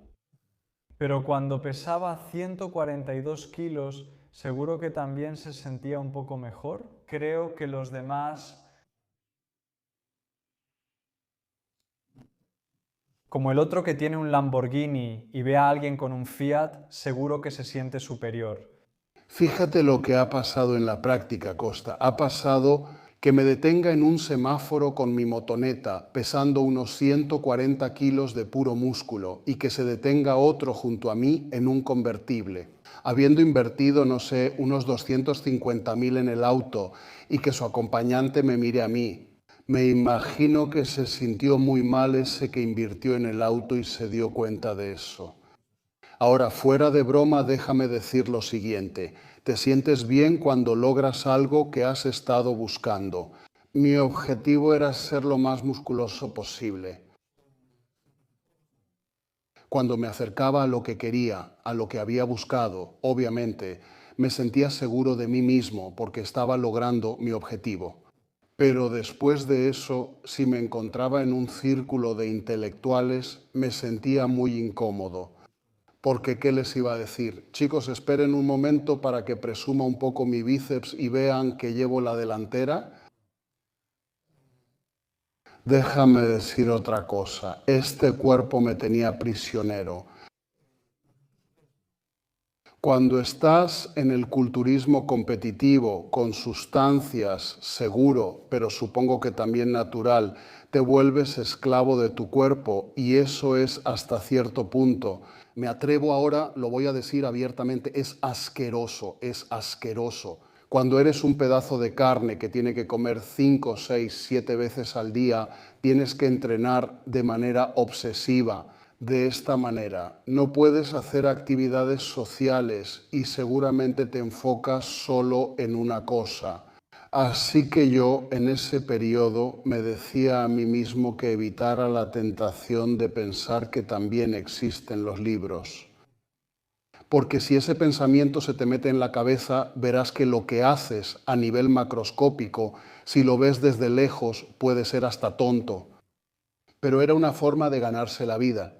Pero cuando pesaba 142 kilos, seguro que también se sentía un poco mejor. Creo que los demás, como el otro que tiene un Lamborghini y ve a alguien con un Fiat, seguro que se siente superior. Fíjate lo que ha pasado en la práctica, Costa. Ha pasado que me detenga en un semáforo con mi motoneta, pesando unos 140 kilos de puro músculo, y que se detenga otro junto a mí en un convertible, habiendo invertido, no sé, unos 250.000 en el auto, y que su acompañante me mire a mí. Me imagino que se sintió muy mal ese que invirtió en el auto y se dio cuenta de eso. Ahora, fuera de broma, déjame decir lo siguiente. Te sientes bien cuando logras algo que has estado buscando. Mi objetivo era ser lo más musculoso posible. Cuando me acercaba a lo que quería, a lo que había buscado, obviamente, me sentía seguro de mí mismo porque estaba logrando mi objetivo. Pero después de eso, si me encontraba en un círculo de intelectuales, me sentía muy incómodo. Porque, ¿qué les iba a decir? Chicos, esperen un momento para que presuma un poco mi bíceps y vean que llevo la delantera. Déjame decir otra cosa. Este cuerpo me tenía prisionero. Cuando estás en el culturismo competitivo, con sustancias, seguro, pero supongo que también natural, te vuelves esclavo de tu cuerpo y eso es hasta cierto punto. Me atrevo ahora, lo voy a decir abiertamente, es asqueroso, es asqueroso. Cuando eres un pedazo de carne que tiene que comer 5, 6, 7 veces al día, tienes que entrenar de manera obsesiva. De esta manera, no puedes hacer actividades sociales y seguramente te enfocas solo en una cosa. Así que yo en ese periodo me decía a mí mismo que evitara la tentación de pensar que también existen los libros. Porque si ese pensamiento se te mete en la cabeza, verás que lo que haces a nivel macroscópico, si lo ves desde lejos, puede ser hasta tonto. Pero era una forma de ganarse la vida.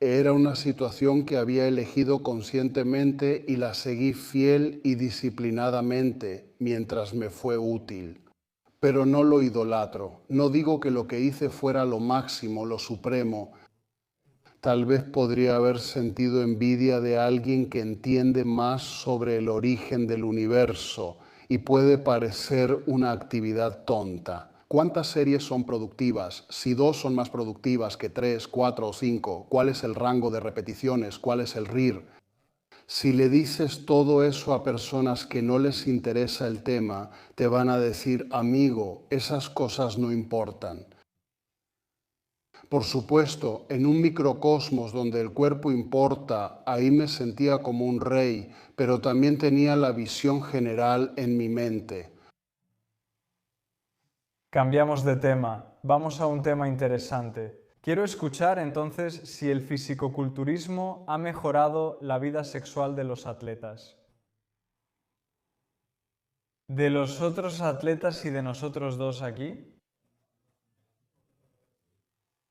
Era una situación que había elegido conscientemente y la seguí fiel y disciplinadamente mientras me fue útil. Pero no lo idolatro. No digo que lo que hice fuera lo máximo, lo supremo. Tal vez podría haber sentido envidia de alguien que entiende más sobre el origen del universo y puede parecer una actividad tonta. ¿Cuántas series son productivas? Si 2 son más productivas que 3, 4 o 5, ¿cuál es el rango de repeticiones? ¿Cuál es el RIR? Si le dices todo eso a personas que no les interesa el tema, te van a decir, amigo, esas cosas no importan. Por supuesto, en un microcosmos donde el cuerpo importa, ahí me sentía como un rey, pero también tenía la visión general en mi mente. Cambiamos de tema, vamos a un tema interesante. Quiero escuchar entonces si el fisicoculturismo ha mejorado la vida sexual de los atletas. de los otros atletas y de nosotros dos aquí?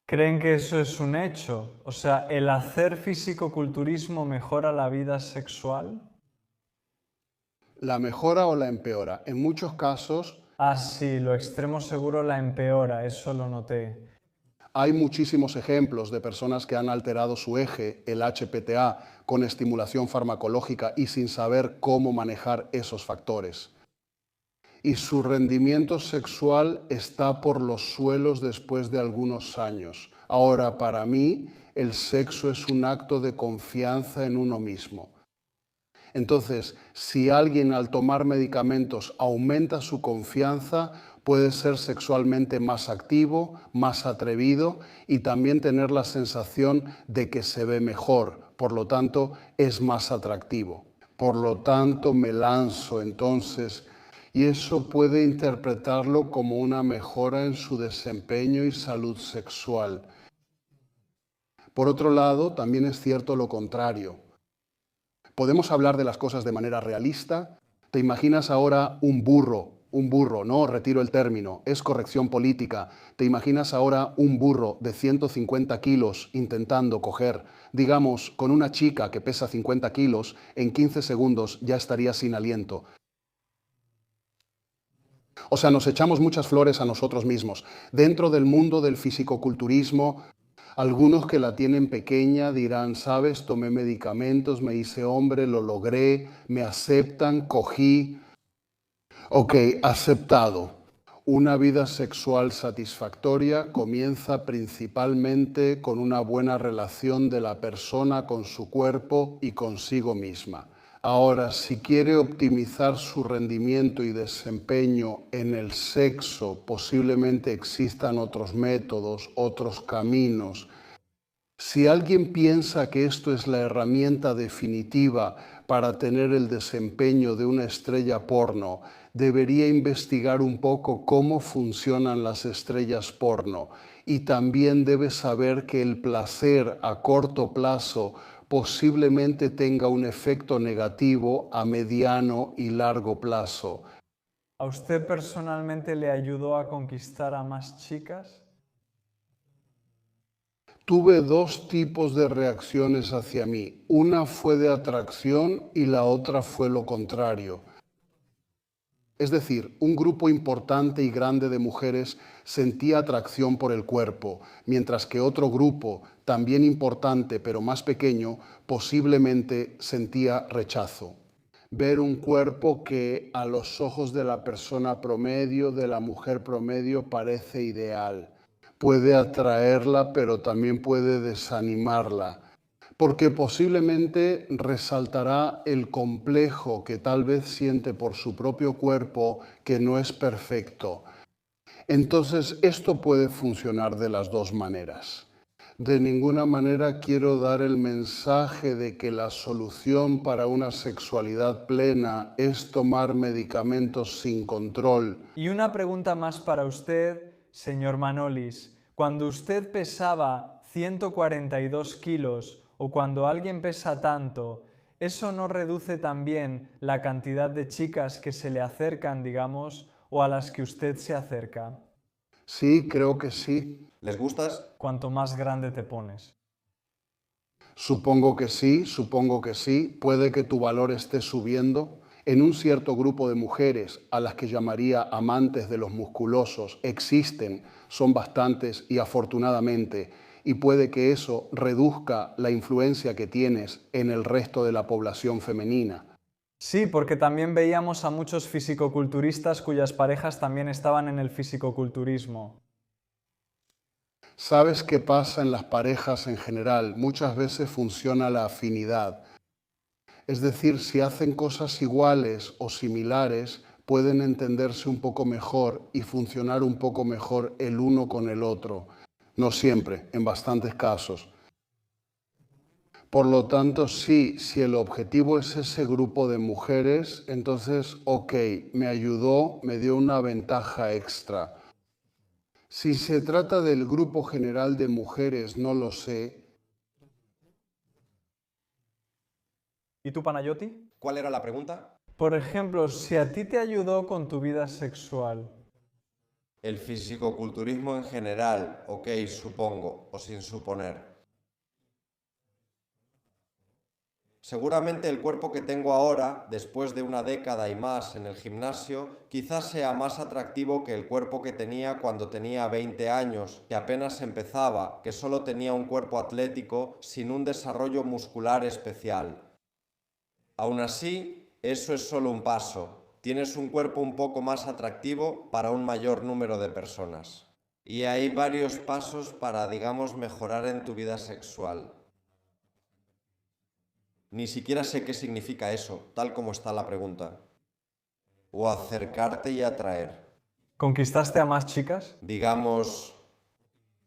¿Creen que eso es un hecho? O sea, ¿el hacer fisicoculturismo mejora la vida sexual? ¿La mejora o la empeora? En muchos casos Ah, sí, lo extremo seguro la empeora, eso lo noté. hay muchísimos ejemplos de personas que han alterado su eje, el HPTA, con estimulación farmacológica y sin saber cómo manejar esos factores. Y su rendimiento sexual está por los suelos después de algunos años. Ahora, para mí, el sexo es un acto de confianza en uno mismo. Entonces, si alguien al tomar medicamentos aumenta su confianza, puede ser sexualmente más activo, más atrevido y también tener la sensación de que se ve mejor, por lo tanto, es más atractivo. Por lo tanto, me lanzo entonces y eso puede interpretarlo como una mejora en su desempeño y salud sexual. Por otro lado, también es cierto lo contrario. Podemos hablar de las cosas de manera realista. ¿Te imaginas ahora un burro, no, retiro el término, es corrección política. ¿Te imaginas ahora un burro de 150 kilos intentando coger, digamos, con una chica que pesa 50 kilos, en 15 segundos ya estaría sin aliento? O sea, nos echamos muchas flores a nosotros mismos. Dentro del mundo del fisicoculturismo, algunos que la tienen pequeña dirán, sabes, tomé medicamentos, me hice hombre, lo logré, me aceptan, cogí. Ok, aceptado. Una vida sexual satisfactoria comienza principalmente con una buena relación de la persona con su cuerpo y consigo misma. Ahora, si quiere optimizar su rendimiento y desempeño en el sexo, posiblemente existan otros métodos, otros caminos. Si alguien piensa que esto es la herramienta definitiva para tener el desempeño de una estrella porno, debería investigar un poco cómo funcionan las estrellas porno y también debe saber que el placer a corto plazo posiblemente tenga un efecto negativo a mediano y largo plazo. ¿A usted personalmente le ayudó a conquistar a más chicas? Tuve dos tipos de reacciones hacia mí. Una fue de atracción y la otra fue lo contrario. Es decir, un grupo importante y grande de mujeres sentía atracción por el cuerpo, mientras que otro grupo, también importante pero más pequeño, posiblemente sentía rechazo. Ver un cuerpo que a los ojos de la persona promedio, de la mujer promedio, parece ideal. Puede atraerla, pero también puede desanimarla, porque posiblemente resaltará el complejo que tal vez siente por su propio cuerpo que no es perfecto. Entonces, esto puede funcionar de las dos maneras. De ninguna manera quiero dar el mensaje de que la solución para una sexualidad plena es tomar medicamentos sin control. Y una pregunta más para usted, señor Manolis. Cuando usted pesaba 142 kilos o cuando alguien pesa tanto, ¿eso no reduce también la cantidad de chicas que se le acercan, digamos, o a las que usted se acerca? Sí, creo que sí. ¿Les gustas? Cuanto más grande te pones. Supongo que sí, supongo que sí. Puede que tu valor esté subiendo. En un cierto grupo de mujeres, a las que llamaría amantes de los musculosos, existen, son bastantes y afortunadamente, y puede que eso reduzca la influencia que tienes en el resto de la población femenina. Sí, porque también veíamos a muchos fisicoculturistas cuyas parejas también estaban en el fisicoculturismo. ¿Sabes qué pasa en las parejas en general? Muchas veces funciona la afinidad. Es decir, si hacen cosas iguales o similares, pueden entenderse un poco mejor y funcionar un poco mejor el uno con el otro. No siempre, en bastantes casos. Por lo tanto, sí, si el objetivo es ese grupo de mujeres, entonces, ok, me ayudó, me dio una ventaja extra. Si se trata del grupo general de mujeres, no lo sé. ¿Y tú, Panayoti? ¿Cuál era la pregunta? Por ejemplo, si a ti te ayudó con tu vida sexual. El fisicoculturismo en general, ok, supongo, o sin suponer. Seguramente el cuerpo que tengo ahora, después de una década y más en el gimnasio, quizás sea más atractivo que el cuerpo que tenía cuando tenía 20 años, que apenas empezaba, que solo tenía un cuerpo atlético sin un desarrollo muscular especial. Aún así, eso es solo un paso. Tienes un cuerpo un poco más atractivo para un mayor número de personas. Y hay varios pasos para, digamos, mejorar en tu vida sexual. Ni siquiera sé qué significa eso, tal como está la pregunta. O acercarte y atraer. ¿Conquistaste a más chicas? Digamos,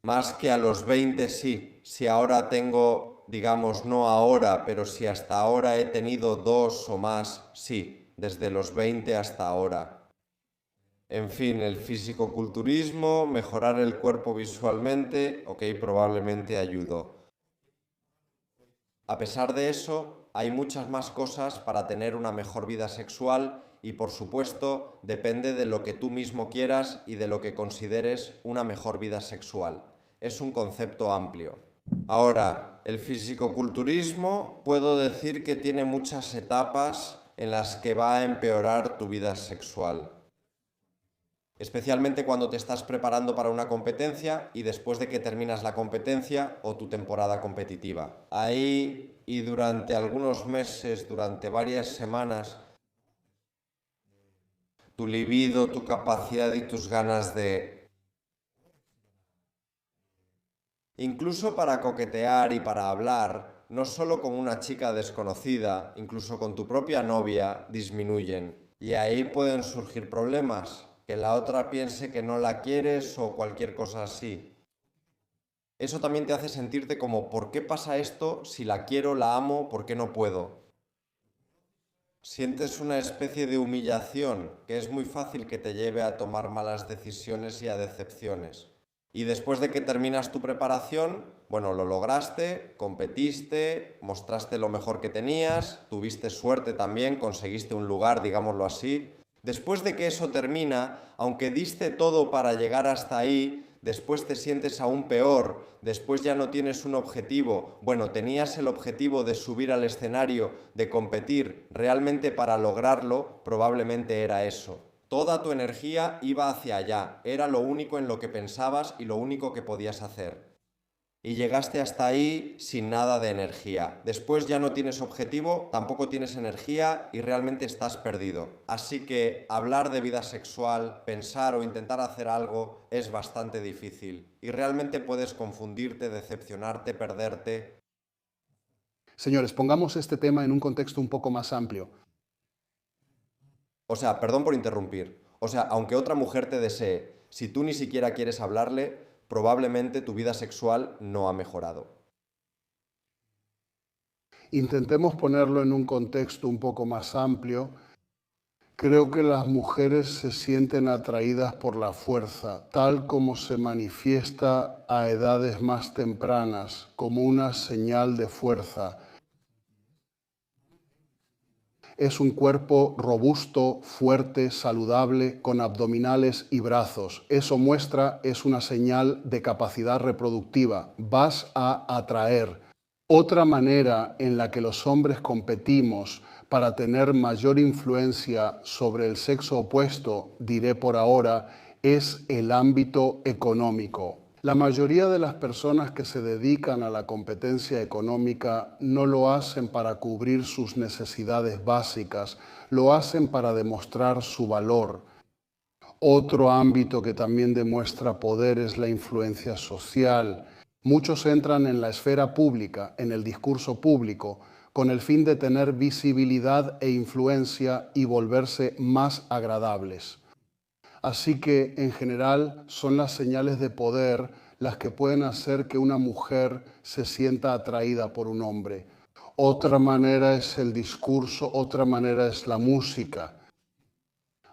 más que a los 20 sí. Si ahora tengo, digamos, no ahora, pero si hasta ahora he tenido 2 o más, sí. Desde los 20 hasta ahora. En fin, el fisicoculturismo, mejorar el cuerpo visualmente, ok, probablemente ayudó. A pesar de eso, hay muchas más cosas para tener una mejor vida sexual y, por supuesto, depende de lo que tú mismo quieras y de lo que consideres una mejor vida sexual. Es un concepto amplio. Ahora, el fisicoculturismo puedo decir que tiene muchas etapas en las que va a empeorar tu vida sexual. Especialmente cuando te estás preparando para una competencia y después de que terminas la competencia o tu temporada competitiva. Ahí y durante algunos meses, durante varias semanas, tu libido, tu capacidad y tus ganas de... Incluso para coquetear y para hablar, no solo con una chica desconocida, incluso con tu propia novia, disminuyen. Y ahí pueden surgir problemas. Que la otra piense que no la quieres o cualquier cosa así. Eso también te hace sentirte como, ¿por qué pasa esto? Si la quiero, la amo, ¿por qué no puedo? Sientes una especie de humillación que es muy fácil que te lleve a tomar malas decisiones y a decepciones. Y después de que terminas tu preparación, bueno, lo lograste, competiste, mostraste lo mejor que tenías, tuviste suerte también, conseguiste un lugar, digámoslo así. Después de que eso termina, aunque diste todo para llegar hasta ahí, después te sientes aún peor, después ya no tienes un objetivo. Bueno, tenías el objetivo de subir al escenario, de competir, realmente para lograrlo, probablemente era eso. Toda tu energía iba hacia allá, era lo único en lo que pensabas y lo único que podías hacer. Y llegaste hasta ahí sin nada de energía. Después ya no tienes objetivo, tampoco tienes energía y realmente estás perdido. Así que hablar de vida sexual, pensar o intentar hacer algo es bastante difícil. Y realmente puedes confundirte, decepcionarte, perderte. Señores, pongamos este tema en un contexto un poco más amplio. O sea, perdón por interrumpir. O sea, aunque otra mujer te desee, si tú ni siquiera quieres hablarle, probablemente tu vida sexual no ha mejorado. Intentemos ponerlo en un contexto un poco más amplio. Creo que las mujeres se sienten atraídas por la fuerza, tal como se manifiesta a edades más tempranas, como una señal de fuerza. Es un cuerpo robusto, fuerte, saludable, con abdominales y brazos. Eso muestra, es una señal de capacidad reproductiva. Vas a atraer. Otra manera en la que los hombres competimos para tener mayor influencia sobre el sexo opuesto, diré por ahora, es el ámbito económico. La mayoría de las personas que se dedican a la competencia económica no lo hacen para cubrir sus necesidades básicas, lo hacen para demostrar su valor. Otro ámbito que también demuestra poder es la influencia social. Muchos entran en la esfera pública, en el discurso público, con el fin de tener visibilidad e influencia y volverse más agradables. Así que, en general, son las señales de poder las que pueden hacer que una mujer se sienta atraída por un hombre. Otra manera es el discurso, otra manera es la música.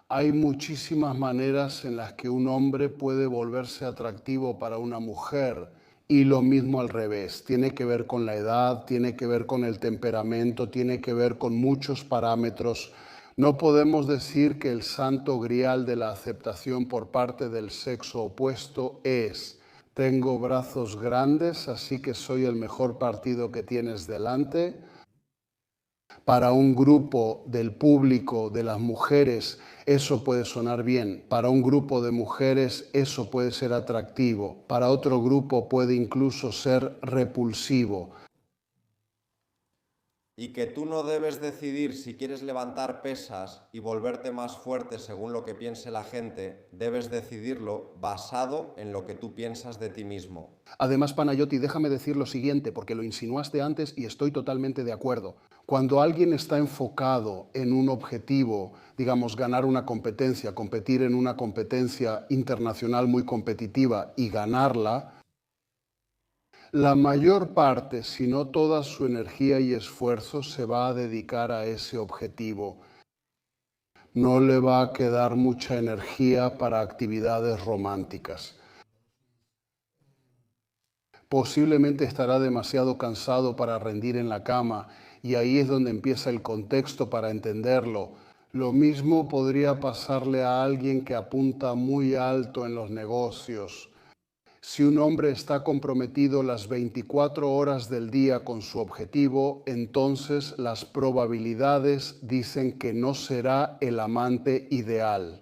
Hay muchísimas maneras en las que un hombre puede volverse atractivo para una mujer y lo mismo al revés. Tiene que ver con la edad, tiene que ver con el temperamento, tiene que ver con muchos parámetros. No podemos decir que el santo grial de la aceptación por parte del sexo opuesto es: tengo brazos grandes, así que soy el mejor partido que tienes delante. Para un grupo del público, de las mujeres, eso puede sonar bien. Para un grupo de mujeres eso puede ser atractivo. Para otro grupo puede incluso ser repulsivo. Y que tú no debes decidir si quieres levantar pesas y volverte más fuerte según lo que piense la gente, debes decidirlo basado en lo que tú piensas de ti mismo. Además, Panayoti, déjame decir lo siguiente, porque lo insinuaste antes y estoy totalmente de acuerdo. Cuando alguien está enfocado en un objetivo, digamos, ganar una competencia, competir en una competencia internacional muy competitiva y ganarla, la mayor parte, si no toda su energía y esfuerzo se va a dedicar a ese objetivo. No le va a quedar mucha energía para actividades románticas. Posiblemente estará demasiado cansado para rendir en la cama, y ahí es donde empieza el contexto para entenderlo. Lo mismo podría pasarle a alguien que apunta muy alto en los negocios. Si un hombre está comprometido las 24 horas del día con su objetivo, entonces las probabilidades dicen que no será el amante ideal.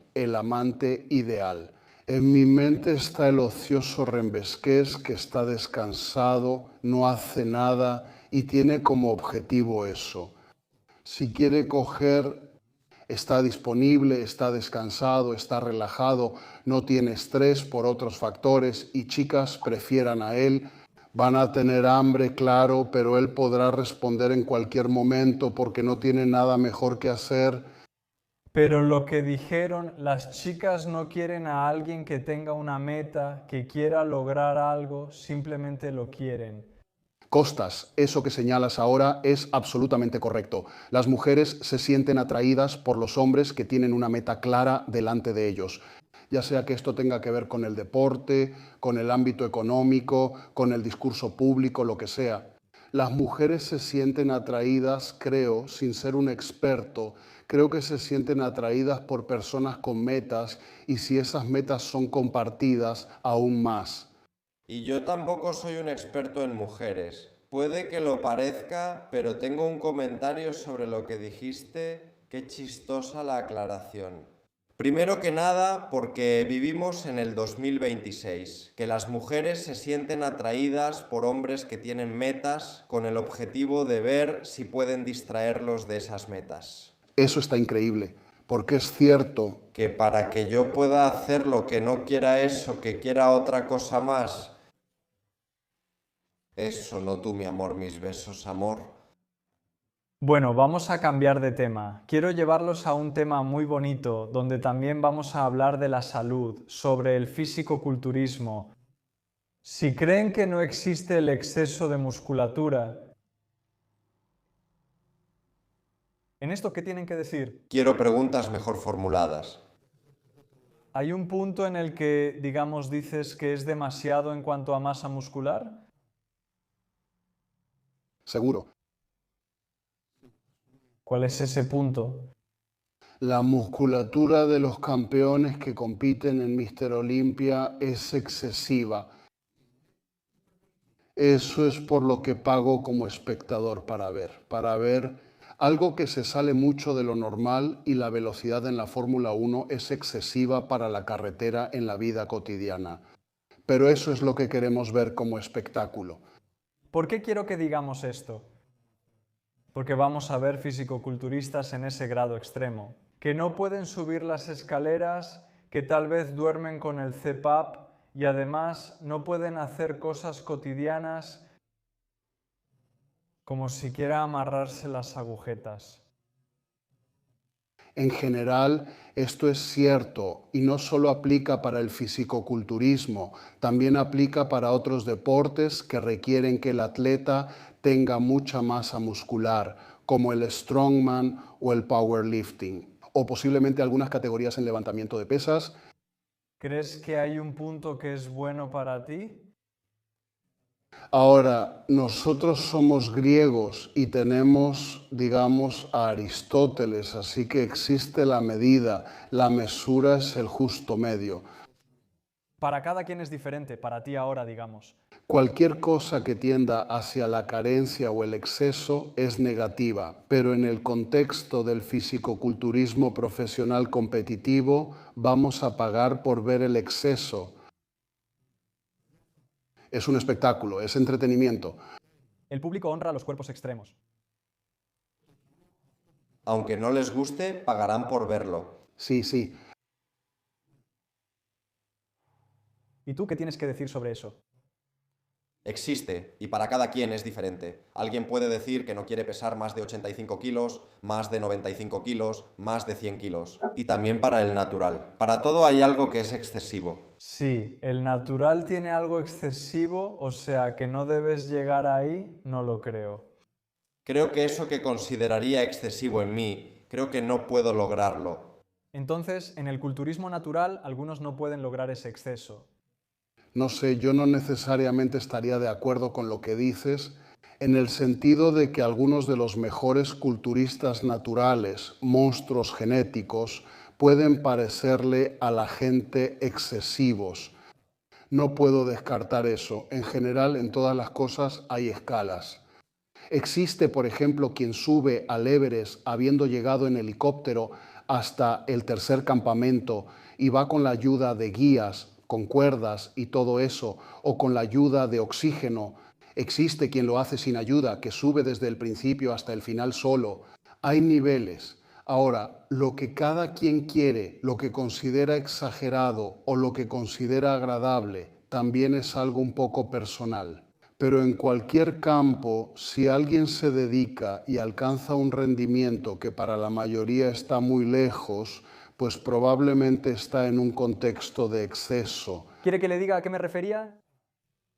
En mi mente está el ocioso rembesqués que está descansado, no hace nada y tiene como objetivo eso. Si quiere coger, está disponible, está descansado, está relajado, no tiene estrés por otros factores y chicas prefieran a él. Van a tener hambre, claro, pero él podrá responder en cualquier momento porque no tiene nada mejor que hacer. Pero lo que dijeron, las chicas no quieren a alguien que tenga una meta, que quiera lograr algo, simplemente lo quieren. Costas, eso que señalas ahora es absolutamente correcto. Las mujeres se sienten atraídas por los hombres que tienen una meta clara delante de ellos, ya sea que esto tenga que ver con el deporte, con el ámbito económico, con el discurso público, lo que sea. Las mujeres se sienten atraídas, creo, sin ser un experto, creo que se sienten atraídas por personas con metas, y si esas metas son compartidas, aún más. Y yo tampoco soy un experto en mujeres. Puede que lo parezca, pero tengo un comentario sobre lo que dijiste. Qué chistosa la aclaración. Primero que nada, porque vivimos en el 2026, que las mujeres se sienten atraídas por hombres que tienen metas con el objetivo de ver si pueden distraerlos de esas metas. Eso está increíble, porque es cierto. Que para que yo pueda hacer lo que no quiera eso, que quiera otra cosa más. Eso no tú, mi amor, mis besos, amor. Bueno, vamos a cambiar de tema. Quiero llevarlos a un tema muy bonito, donde también vamos a hablar de la salud, sobre el físico-culturismo. Si creen que no existe el exceso de musculatura, ¿en esto qué tienen que decir? Quiero preguntas mejor formuladas. ¿Hay un punto en el que, digamos, dices que es demasiado en cuanto a masa muscular? Seguro. ¿Cuál es ese punto? La musculatura de los campeones que compiten en Mr. Olympia es excesiva. Eso es por lo que pago como espectador para ver algo que se sale mucho de lo normal, y la velocidad en la Fórmula 1 es excesiva para la carretera en la vida cotidiana. Pero eso es lo que queremos ver como espectáculo. ¿Por qué quiero que digamos esto? Porque vamos a ver fisicoculturistas en ese grado extremo, que no pueden subir las escaleras, que tal vez duermen con el CPAP y además no pueden hacer cosas cotidianas como siquiera amarrarse las agujetas. En general, esto es cierto y no solo aplica para el fisicoculturismo, también aplica para otros deportes que requieren que el atleta tenga mucha masa muscular, como el strongman o el powerlifting, o posiblemente algunas categorías en levantamiento de pesas. ¿Crees que hay un punto que es bueno para ti? Ahora, nosotros somos griegos y tenemos, digamos, a Aristóteles, así que existe la medida, la mesura es el justo medio. Para cada quien es diferente, para ti ahora, digamos. Cualquier cosa que tienda hacia la carencia o el exceso es negativa, pero en el contexto del fisicoculturismo profesional competitivo vamos a pagar por ver el exceso. Es un espectáculo, es entretenimiento. El público honra los cuerpos extremos. Aunque no les guste, pagarán por verlo. Sí, sí. ¿Y tú qué tienes que decir sobre eso? Existe, y para cada quien es diferente. Alguien puede decir que no quiere pesar más de 85 kilos, más de 95 kilos, más de 100 kilos. Y también para el natural. Para todo hay algo que es excesivo. Sí, el natural tiene algo excesivo, o sea que no debes llegar ahí, no lo creo. Creo que eso que consideraría excesivo en mí, creo que no puedo lograrlo. Entonces, en el culturismo natural, algunos no pueden lograr ese exceso. No sé, yo no necesariamente estaría de acuerdo con lo que dices, en el sentido de que algunos de los mejores culturistas naturales, monstruos genéticos, pueden parecerle a la gente excesivos. No puedo descartar eso. En general, en todas las cosas hay escalas. Existe, por ejemplo, quien sube al Everest habiendo llegado en helicóptero hasta el tercer campamento y va con la ayuda de guías, con cuerdas y todo eso, o con la ayuda de oxígeno. Existe quien lo hace sin ayuda, que sube desde el principio hasta el final solo. Hay niveles. Ahora, lo que cada quien quiere, lo que considera exagerado o lo que considera agradable, también es algo un poco personal. Pero en cualquier campo, si alguien se dedica y alcanza un rendimiento que para la mayoría está muy lejos, pues probablemente está en un contexto de exceso. ¿Quiere que le diga a qué me refería?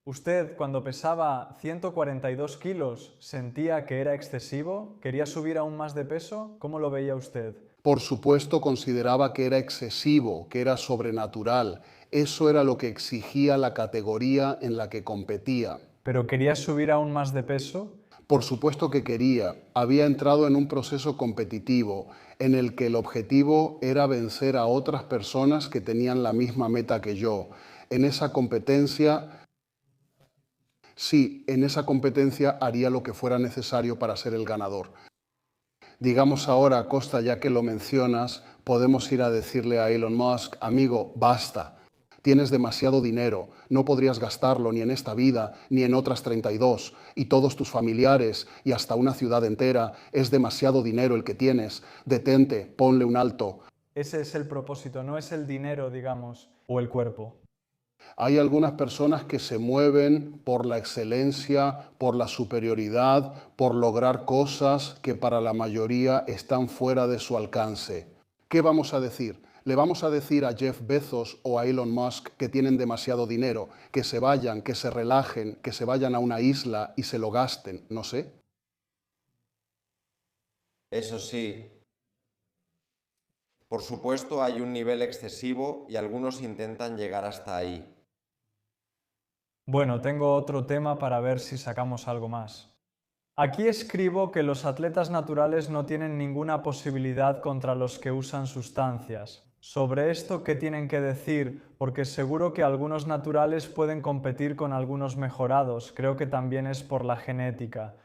¿Usted, cuando pesaba 142 kilos, sentía que era excesivo? ¿Quería subir aún más de peso? ¿Cómo lo veía usted? Por supuesto, consideraba que era excesivo, que era sobrenatural. Eso era lo que exigía la categoría en la que competía. ¿Pero quería subir aún más de peso? Por supuesto que quería. Había entrado en un proceso competitivo en el que el objetivo era vencer a otras personas que tenían la misma meta que yo. En esa competencia, sí, en esa competencia haría lo que fuera necesario para ser el ganador. Digamos ahora, Costa, ya que lo mencionas, podemos ir a decirle a Elon Musk, amigo, basta. Tienes demasiado dinero, no podrías gastarlo ni en esta vida ni en otras 32, y todos tus familiares y hasta una ciudad entera, es demasiado dinero el que tienes. Detente, ponle un alto. Ese es el propósito, no es el dinero, digamos, o el cuerpo. Hay algunas personas que se mueven por la excelencia, por la superioridad, por lograr cosas que para la mayoría están fuera de su alcance. ¿Qué vamos a decir? ¿Le vamos a decir a Jeff Bezos o a Elon Musk que tienen demasiado dinero, que se vayan, que se relajen, que se vayan a una isla y se lo gasten? No sé. Eso sí, por supuesto hay un nivel excesivo y algunos intentan llegar hasta ahí. Bueno, tengo otro tema para ver si sacamos algo más. Aquí escribo que los atletas naturales no tienen ninguna posibilidad contra los que usan sustancias. Sobre esto, ¿qué tienen que decir? Porque seguro que algunos naturales pueden competir con algunos mejorados. Creo que también es por la genética.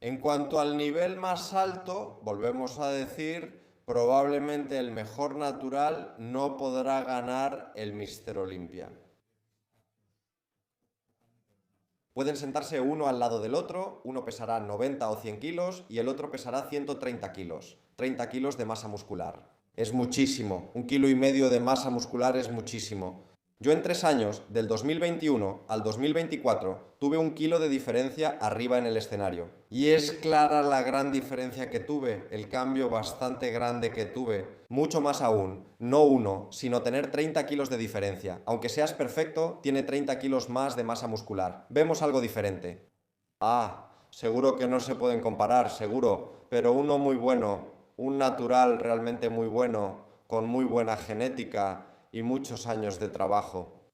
En cuanto al nivel más alto, volvemos a decir, probablemente el mejor natural no podrá ganar el Mister Olympia. Pueden sentarse uno al lado del otro, uno pesará 90 o 100 kilos y el otro pesará 130 kilos, 30 kilos de masa muscular. Es muchísimo, 1,5 kilos de masa muscular es muchísimo. Yo en 3 años, del 2021 al 2024, tuve 1 kilo de diferencia arriba en el escenario. Y es clara la gran diferencia que tuve, el cambio bastante grande que tuve. Mucho más aún, no uno, sino tener 30 kilos de diferencia. Aunque seas perfecto, tiene 30 kilos más de masa muscular. Vemos algo diferente. Seguro que no se pueden comparar, seguro, pero uno muy bueno, un natural realmente muy bueno, con muy buena genética y muchos años de trabajo.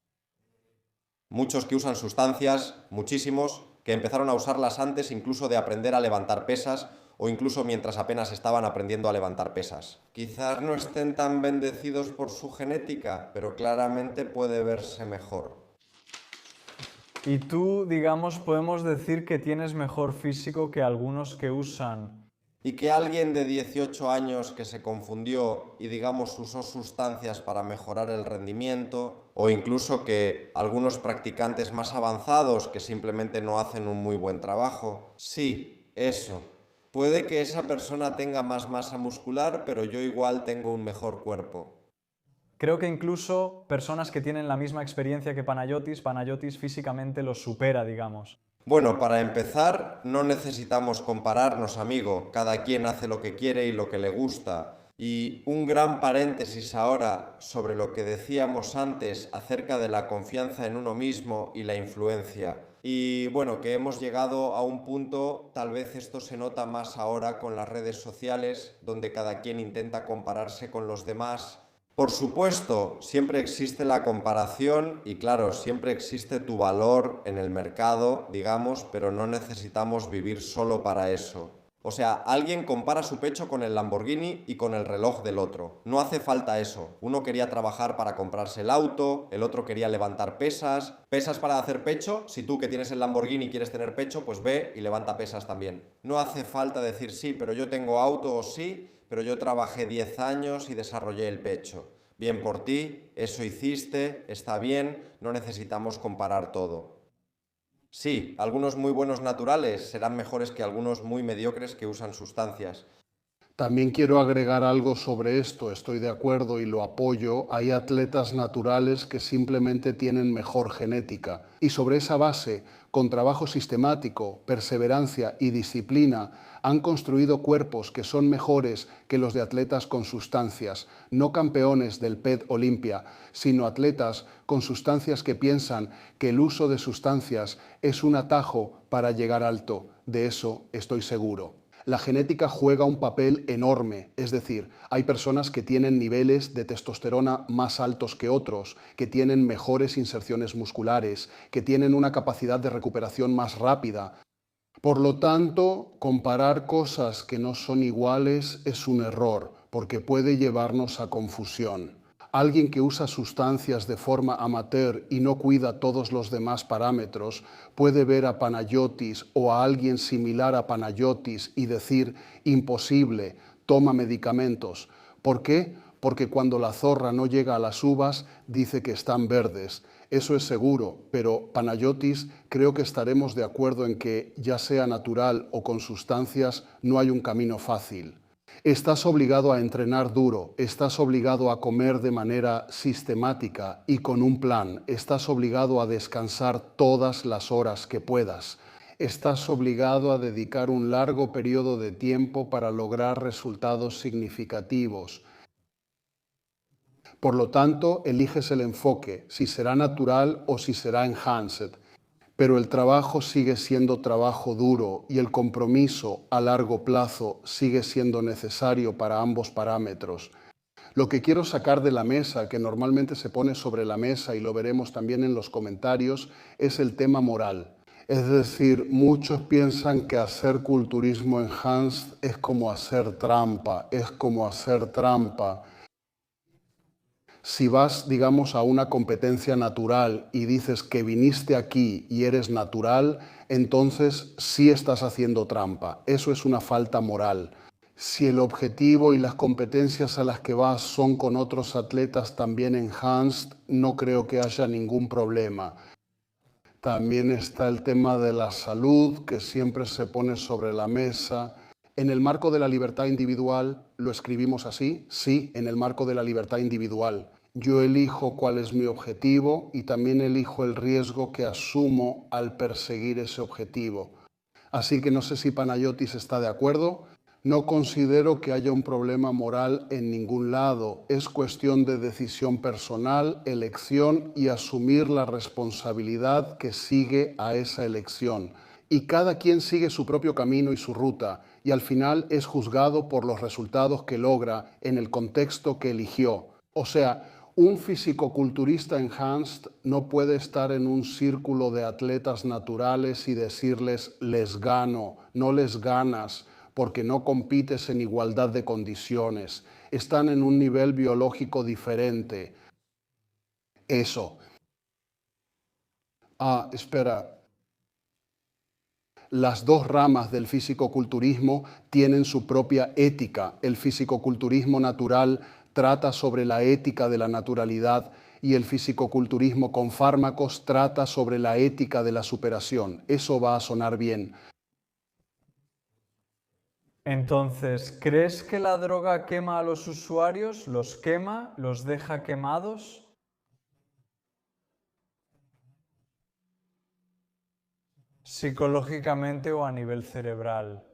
Muchos que usan sustancias, muchísimos, que empezaron a usarlas antes incluso de aprender a levantar pesas o incluso mientras apenas estaban aprendiendo a levantar pesas. Quizás no estén tan bendecidos por su genética, pero claramente puede verse mejor. Y tú, digamos, podemos decir que tienes mejor físico que algunos que usan. Y que alguien de 18 años que se confundió y digamos usó sustancias para mejorar el rendimiento, o incluso que algunos practicantes más avanzados que simplemente no hacen un muy buen trabajo. Sí, eso. Puede que esa persona tenga más masa muscular, pero yo igual tengo un mejor cuerpo. Creo que incluso personas que tienen la misma experiencia que Panayotis físicamente los supera, digamos. Bueno, para empezar, no necesitamos compararnos, amigo. Cada quien hace lo que quiere y lo que le gusta. Y un gran paréntesis ahora sobre lo que decíamos antes acerca de la confianza en uno mismo y la influencia. Y bueno, que hemos llegado a un punto, tal vez esto se nota más ahora con las redes sociales, donde cada quien intenta compararse con los demás. Por supuesto, siempre existe la comparación y claro, siempre existe tu valor en el mercado, digamos, pero no necesitamos vivir solo para eso. O sea, alguien compara su pecho con el Lamborghini y con el reloj del otro. No hace falta eso. Uno quería trabajar para comprarse el auto, el otro quería levantar pesas. Pesas para hacer pecho, si tú que tienes el Lamborghini quieres tener pecho, pues ve y levanta pesas también. No hace falta decir sí, pero yo tengo auto o sí, pero yo trabajé 10 años y desarrollé el pecho. Bien por ti, eso hiciste, está bien, no necesitamos comparar todo. Sí, algunos muy buenos naturales serán mejores que algunos muy mediocres que usan sustancias. También quiero agregar algo sobre esto, estoy de acuerdo y lo apoyo. Hay atletas naturales que simplemente tienen mejor genética y sobre esa base, con trabajo sistemático, perseverancia y disciplina, han construido cuerpos que son mejores que los de atletas con sustancias, no campeones del PED Olimpia, sino atletas con sustancias que piensan que el uso de sustancias es un atajo para llegar alto. De eso estoy seguro. La genética juega un papel enorme, es decir, hay personas que tienen niveles de testosterona más altos que otros, que tienen mejores inserciones musculares, que tienen una capacidad de recuperación más rápida. Por lo tanto, comparar cosas que no son iguales es un error, porque puede llevarnos a confusión. Alguien que usa sustancias de forma amateur y no cuida todos los demás parámetros puede ver a Panayotis o a alguien similar a Panayotis y decir, imposible, toma medicamentos. ¿Por qué? Porque cuando la zorra no llega a las uvas, dice que están verdes. Eso es seguro, pero Panayotis creo que estaremos de acuerdo en que, ya sea natural o con sustancias, no hay un camino fácil. Estás obligado a entrenar duro, estás obligado a comer de manera sistemática y con un plan, estás obligado a descansar todas las horas que puedas, estás obligado a dedicar un largo periodo de tiempo para lograr resultados significativos. Por lo tanto, eliges el enfoque, si será natural o si será enhanced. Pero el trabajo sigue siendo trabajo duro y el compromiso a largo plazo sigue siendo necesario para ambos parámetros. Lo que quiero sacar de la mesa, que normalmente se pone sobre la mesa y lo veremos también en los comentarios, es el tema moral. Es decir, muchos piensan que hacer culturismo enhanced es como hacer trampa, Si vas, digamos, a una competencia natural y dices que viniste aquí y eres natural, entonces sí estás haciendo trampa. Eso es una falta moral. Si el objetivo y las competencias a las que vas son con otros atletas también enhanced, no creo que haya ningún problema. También está el tema de la salud, que siempre se pone sobre la mesa. En el marco de la libertad individual, ¿lo escribimos así? Sí, en el marco de la libertad individual. Yo elijo cuál es mi objetivo y también elijo el riesgo que asumo al perseguir ese objetivo. Así que no sé si Panayotis está de acuerdo. No considero que haya un problema moral en ningún lado. Es cuestión de decisión personal, elección y asumir la responsabilidad que sigue a esa elección. Y cada quien sigue su propio camino y su ruta, y al final es juzgado por los resultados que logra en el contexto que eligió. O sea, Un fisicoculturista enhanced no puede estar en un círculo de atletas naturales y decirles les gano, no les ganas, porque no compites en igualdad de condiciones. Están en un nivel biológico diferente. Eso. Espera. Las dos ramas del fisicoculturismo tienen su propia ética. El fisicoculturismo natural trata sobre la ética de la naturalidad y el fisicoculturismo con fármacos trata sobre la ética de la superación. Eso va a sonar bien. Entonces, ¿crees que la droga quema a los usuarios? ¿Los quema? ¿Los deja quemados? Psicológicamente o a nivel cerebral.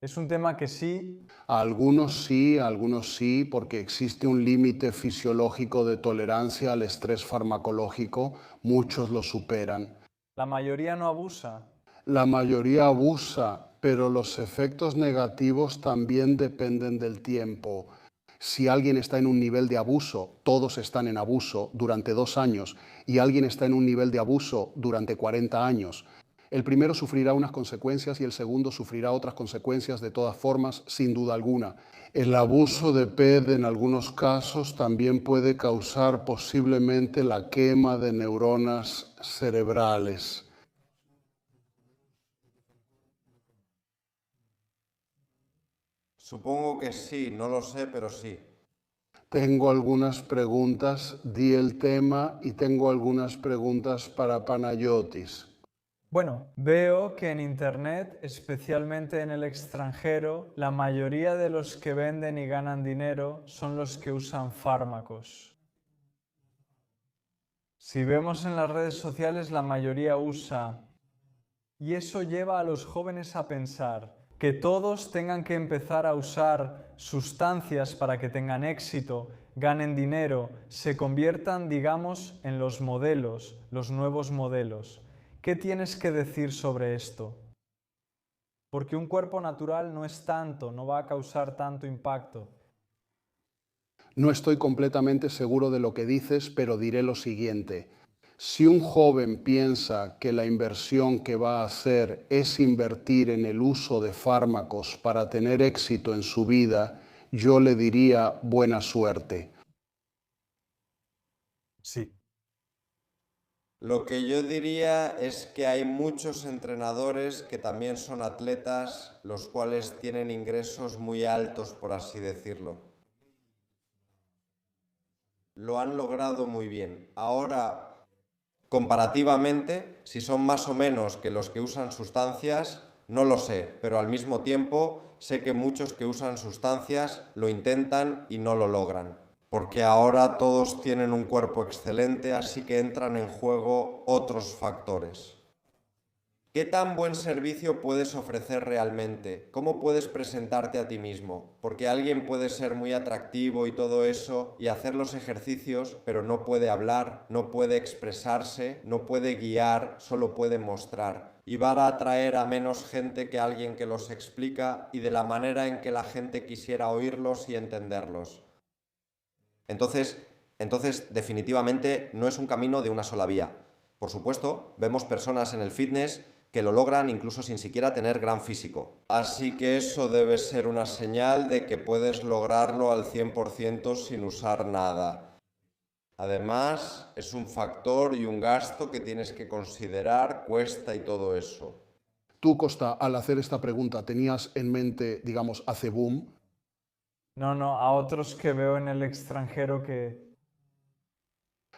Es un tema que sí. A algunos sí, porque existe un límite fisiológico de tolerancia al estrés farmacológico. Muchos lo superan. La mayoría no abusa. La mayoría abusa, pero los efectos negativos también dependen del tiempo. Si alguien está en un nivel de abuso, todos están en abuso durante 2 años, y alguien está en un nivel de abuso durante 40 años, el primero sufrirá unas consecuencias y el segundo sufrirá otras consecuencias de todas formas, sin duda alguna. El abuso de PED en algunos casos también puede causar posiblemente la quema de neuronas cerebrales. Supongo que sí, no lo sé, pero sí. Tengo algunas preguntas, di el tema y tengo algunas preguntas para Panayotis. Bueno, veo que en Internet, especialmente en el extranjero, la mayoría de los que venden y ganan dinero son los que usan fármacos. Si vemos en las redes sociales, la mayoría usa. Y eso lleva a los jóvenes a pensar que todos tengan que empezar a usar sustancias para que tengan éxito, ganen dinero, se conviertan, digamos, en los modelos, los nuevos modelos. ¿Qué tienes que decir sobre esto? Porque un cuerpo natural no es tanto, no va a causar tanto impacto. No estoy completamente seguro de lo que dices, pero diré lo siguiente. Si un joven piensa que la inversión que va a hacer es invertir en el uso de fármacos para tener éxito en su vida, yo le diría buena suerte. Sí. Lo que yo diría es que hay muchos entrenadores que también son atletas, los cuales tienen ingresos muy altos, por así decirlo. Lo han logrado muy bien. Ahora, comparativamente, si son más o menos que los que usan sustancias, no lo sé, pero al mismo tiempo sé que muchos que usan sustancias lo intentan y no lo logran. Porque ahora todos tienen un cuerpo excelente, así que entran en juego otros factores. ¿Qué tan buen servicio puedes ofrecer realmente? ¿Cómo puedes presentarte a ti mismo? Porque alguien puede ser muy atractivo y todo eso y hacer los ejercicios, pero no puede hablar, no puede expresarse, no puede guiar, solo puede mostrar. Y va a atraer a menos gente que alguien que los explica y de la manera en que la gente quisiera oírlos y entenderlos. Entonces, definitivamente no es un camino de una sola vía. Por supuesto, vemos personas en el fitness que lo logran incluso sin siquiera tener gran físico. Así que eso debe ser una señal de que puedes lograrlo al 100% sin usar nada. Además, es un factor y un gasto que tienes que considerar, cuesta y todo eso. Tú, Costa, al hacer esta pregunta, ¿tenías en mente, digamos, hace boom? No, a otros que veo en el extranjero que...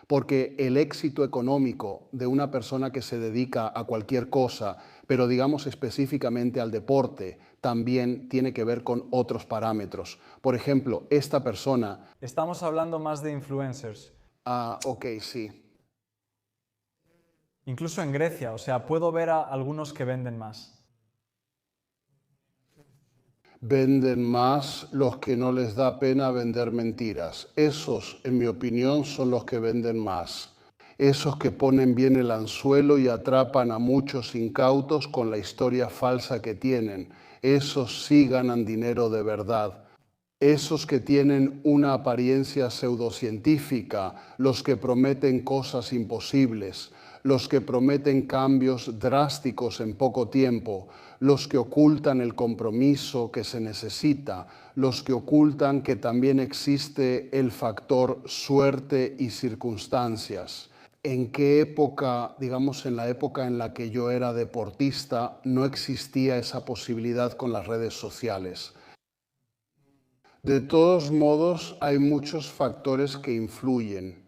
Porque el éxito económico de una persona que se dedica a cualquier cosa, pero digamos específicamente al deporte, también tiene que ver con otros parámetros. Por ejemplo, esta persona... Estamos hablando más de influencers. Ok, sí. Incluso en Grecia, o sea, puedo ver a algunos que venden más. Venden más los que no les da pena vender mentiras. Esos, en mi opinión, son los que venden más. Esos que ponen bien el anzuelo y atrapan a muchos incautos con la historia falsa que tienen. Esos sí ganan dinero de verdad. Esos que tienen una apariencia pseudocientífica, los que prometen cosas imposibles, los que prometen cambios drásticos en poco tiempo, los que ocultan el compromiso que se necesita, los que ocultan que también existe el factor suerte y circunstancias. ¿En qué época, digamos en la época en la que yo era deportista, no existía esa posibilidad con las redes sociales? De todos modos, hay muchos factores que influyen.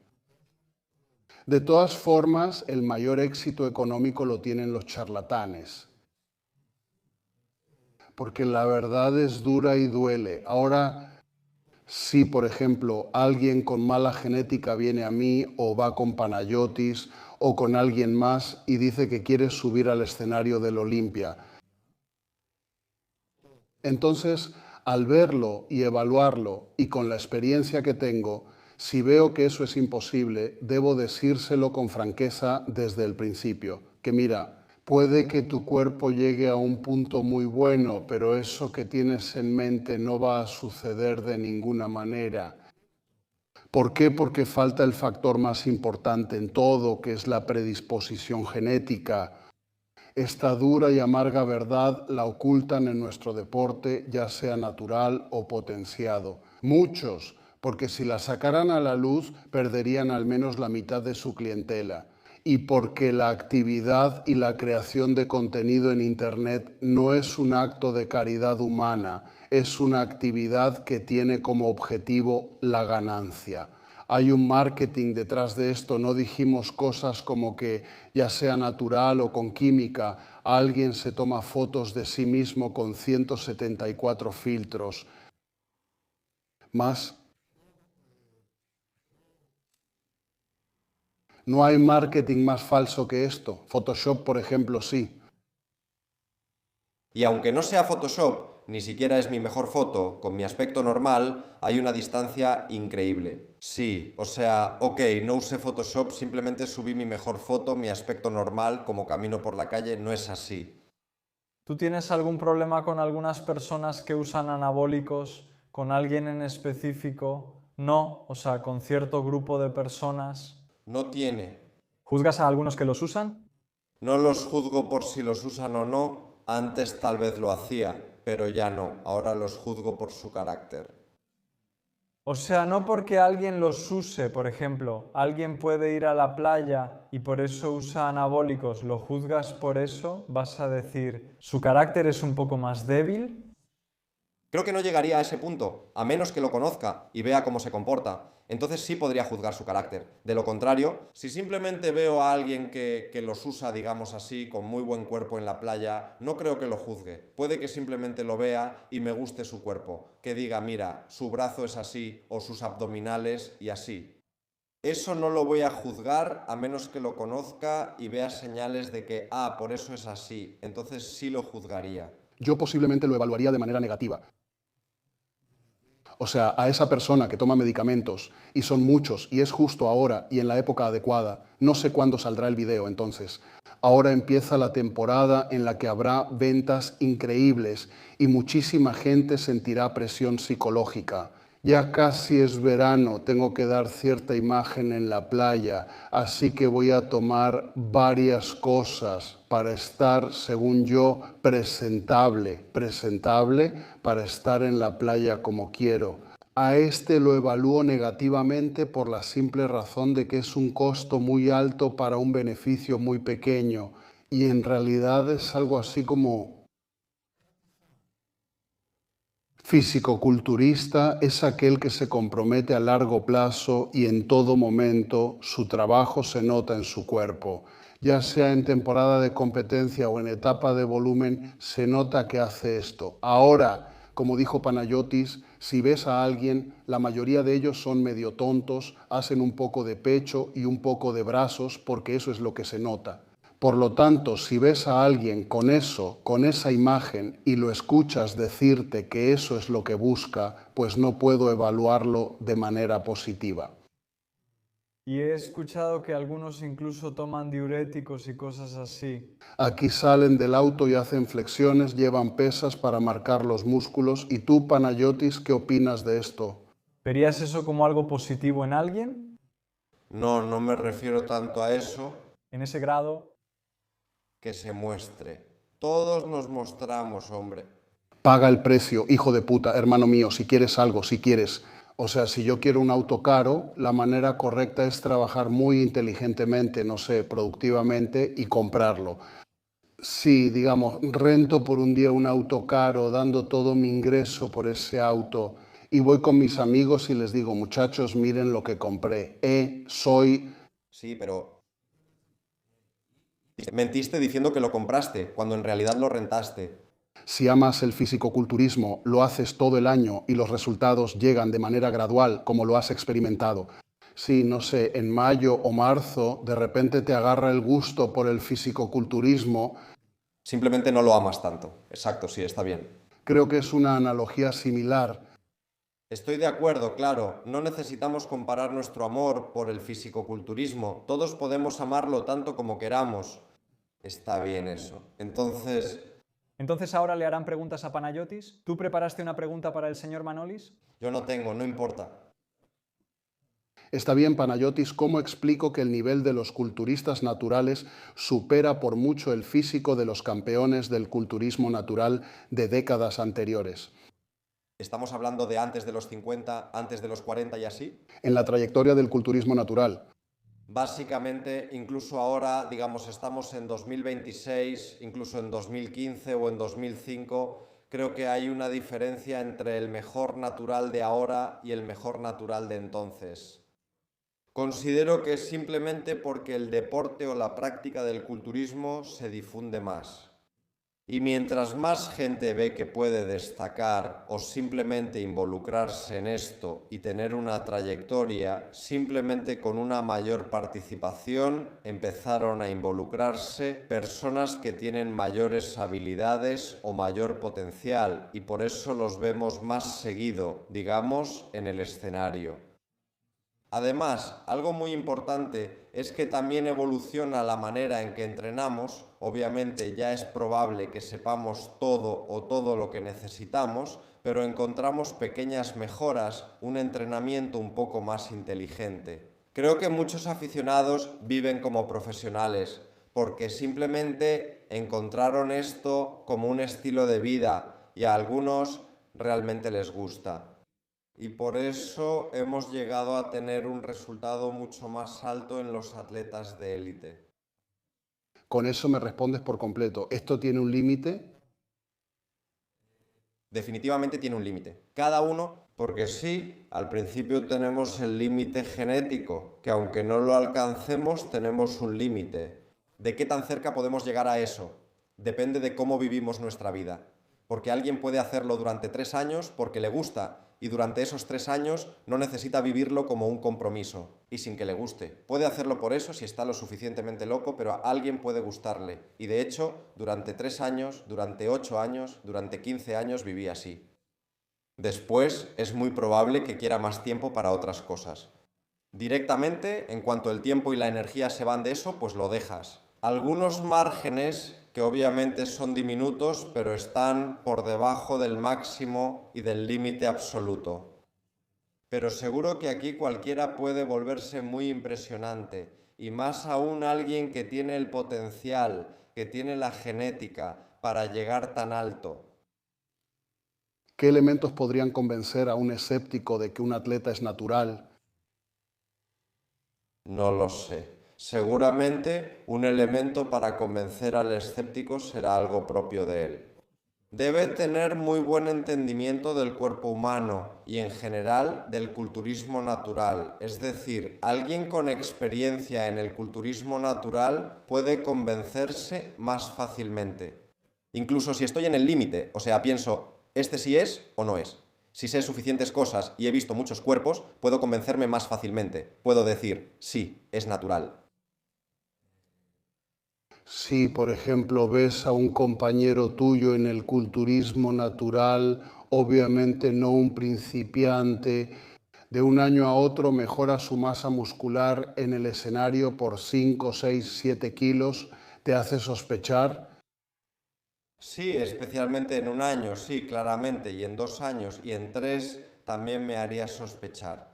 De todas formas, el mayor éxito económico lo tienen los charlatanes. Porque la verdad es dura y duele. Ahora, si por ejemplo alguien con mala genética viene a mí o va con Panayotis o con alguien más y dice que quiere subir al escenario del Olimpia, entonces al verlo y evaluarlo y con la experiencia que tengo, si veo que eso es imposible, debo decírselo con franqueza desde el principio, que mira, puede que tu cuerpo llegue a un punto muy bueno, pero eso que tienes en mente no va a suceder de ninguna manera. ¿Por qué? Porque falta el factor más importante en todo, que es la predisposición genética. Esta dura y amarga verdad la ocultan en nuestro deporte, ya sea natural o potenciado. Muchos, porque si la sacaran a la luz perderían al menos la mitad de su clientela. Y porque la actividad y la creación de contenido en Internet no es un acto de caridad humana, es una actividad que tiene como objetivo la ganancia. Hay un marketing detrás de esto, no dijimos cosas como que ya sea natural o con química, alguien se toma fotos de sí mismo con 174 filtros. No hay marketing más falso que esto. Photoshop, por ejemplo, sí. Y aunque no sea Photoshop, ni siquiera es mi mejor foto, con mi aspecto normal hay una distancia increíble. Sí, o sea, ok, no usé Photoshop, simplemente subí mi mejor foto, mi aspecto normal, como camino por la calle, no es así. ¿Tú tienes algún problema con algunas personas que usan anabólicos, con alguien en específico? No, o sea, con cierto grupo de personas. No tiene. ¿Juzgas a algunos que los usan? No los juzgo por si los usan o no, antes tal vez lo hacía, pero ya no, ahora los juzgo por su carácter. O sea, no porque alguien los use, por ejemplo, alguien puede ir a la playa y por eso usa anabólicos, ¿lo juzgas por eso? ¿Vas a decir, su carácter es un poco más débil? Creo que no llegaría a ese punto, a menos que lo conozca y vea cómo se comporta. Entonces sí podría juzgar su carácter. De lo contrario, si simplemente veo a alguien que los usa, digamos así, con muy buen cuerpo en la playa, no creo que lo juzgue. Puede que simplemente lo vea y me guste su cuerpo. Que diga, mira, su brazo es así o sus abdominales y así. Eso no lo voy a juzgar a menos que lo conozca y vea señales de que, por eso es así. Entonces sí lo juzgaría. Yo posiblemente lo evaluaría de manera negativa. O sea, a esa persona que toma medicamentos, y son muchos, y es justo ahora y en la época adecuada, no sé cuándo saldrá el video entonces. Ahora empieza la temporada en la que habrá ventas increíbles y muchísima gente sentirá presión psicológica. Ya casi es verano, tengo que dar cierta imagen en la playa, así que voy a tomar varias cosas para estar, según yo, presentable para estar en la playa como quiero. A este lo evalúo negativamente por la simple razón de que es un costo muy alto para un beneficio muy pequeño y en realidad es algo así como físico-culturista es aquel que se compromete a largo plazo y en todo momento su trabajo se nota en su cuerpo. Ya sea en temporada de competencia o en etapa de volumen, se nota que hace esto. Ahora, como dijo Panayotis, si ves a alguien, la mayoría de ellos son medio tontos, hacen un poco de pecho y un poco de brazos porque eso es lo que se nota. Por lo tanto, si ves a alguien con eso, con esa imagen, y lo escuchas decirte que eso es lo que busca, pues no puedo evaluarlo de manera positiva. Y he escuchado que algunos incluso toman diuréticos y cosas así. Aquí salen del auto y hacen flexiones, llevan pesas para marcar los músculos. ¿Y tú, Panayotis, qué opinas de esto? ¿Verías eso como algo positivo en alguien? No, no me refiero tanto a eso, En ese grado. que se muestre. Todos nos mostramos, hombre. Paga el precio, hijo de puta, hermano mío, si quieres algo, si quieres. O sea, si yo quiero un auto caro, la manera correcta es trabajar muy inteligentemente, no sé, productivamente y comprarlo. Si, digamos, rento por un día un auto caro, dando todo mi ingreso por ese auto y voy con mis amigos y les digo, muchachos, miren lo que compré. Soy... Sí, pero mentiste diciendo que lo compraste, cuando en realidad lo rentaste. Si amas el fisicoculturismo, lo haces todo el año y los resultados llegan de manera gradual, como lo has experimentado. Si, no sé, en mayo o marzo de repente te agarra el gusto por el fisicoculturismo, Simplemente no lo amas tanto. Exacto, sí, está bien. creo que es una analogía similar. Estoy de acuerdo, claro. No necesitamos comparar nuestro amor por el fisicoculturismo. Todos podemos amarlo tanto como queramos. Está bien eso. Entonces ahora le harán preguntas a Panayotis. ¿Tú preparaste una pregunta para el señor Manolis? Yo no tengo, no importa. Está bien, Panayotis, ¿cómo explico que el nivel de los culturistas naturales supera por mucho el físico de los campeones del culturismo natural de décadas anteriores? ¿Estamos hablando de antes de los 50, antes de los 40 y así? En la trayectoria del culturismo natural, Básicamente, incluso ahora, digamos, estamos en 2026, incluso en 2015 o en 2005, creo que hay una diferencia entre el mejor natural de ahora y el mejor natural de entonces. Considero que es simplemente porque el deporte o la práctica del culturismo se difunde más. Y mientras más gente ve que puede destacar o simplemente involucrarse en esto y tener una trayectoria, simplemente con una mayor participación empezaron a involucrarse personas que tienen mayores habilidades o mayor potencial y por eso los vemos más seguido, digamos, en el escenario. Además, algo muy importante es que también evoluciona la manera en que entrenamos. Obviamente ya es probable que sepamos todo lo que necesitamos, pero encontramos pequeñas mejoras, un entrenamiento un poco más inteligente. Creo que muchos aficionados viven como profesionales porque simplemente encontraron esto como un estilo de vida y a algunos realmente les gusta. Y por eso hemos llegado a tener un resultado mucho más alto en los atletas de élite. con eso me respondes por completo. ¿Esto tiene un límite? Definitivamente tiene un límite. Cada uno, porque sí, al principio tenemos el límite genético, que aunque no lo alcancemos, tenemos un límite. ¿De qué tan cerca podemos llegar a eso? Depende de cómo vivimos nuestra vida. Porque alguien puede hacerlo durante 3 años porque le gusta y durante esos 3 años no necesita vivirlo como un compromiso y sin que le guste. Puede hacerlo por eso si está lo suficientemente loco, pero a alguien puede gustarle. Y de hecho, durante 3 años, durante 8 años, durante 15 años viví así. Después es muy probable que quiera más tiempo para otras cosas. Directamente, en cuanto el tiempo y la energía se van de eso, pues lo dejas. Algunos márgenes que obviamente son diminutos, pero están por debajo del máximo y del límite absoluto. Pero seguro que aquí cualquiera puede volverse muy impresionante, y más aún alguien que tiene el potencial, que tiene la genética para llegar tan alto. ¿Qué elementos podrían convencer a un escéptico de que un atleta es natural? No lo sé. Seguramente un elemento para convencer al escéptico será algo propio de él. Debe tener muy buen entendimiento del cuerpo humano y en general del culturismo natural. Es decir, alguien con experiencia en el culturismo natural puede convencerse más fácilmente. Incluso si estoy en el límite, o sea, pienso, ¿este sí es o no es? Si sé suficientes cosas y he visto muchos cuerpos, puedo convencerme más fácilmente. Puedo decir, sí, es natural. Si, por ejemplo, ves a un compañero tuyo en el culturismo natural, obviamente no un principiante, de un año a otro mejora su masa muscular en el escenario por 5, 6, 7 kilos, ¿te hace sospechar? Sí, especialmente en un año, sí, claramente, y en 2 años y en 3 también me haría sospechar.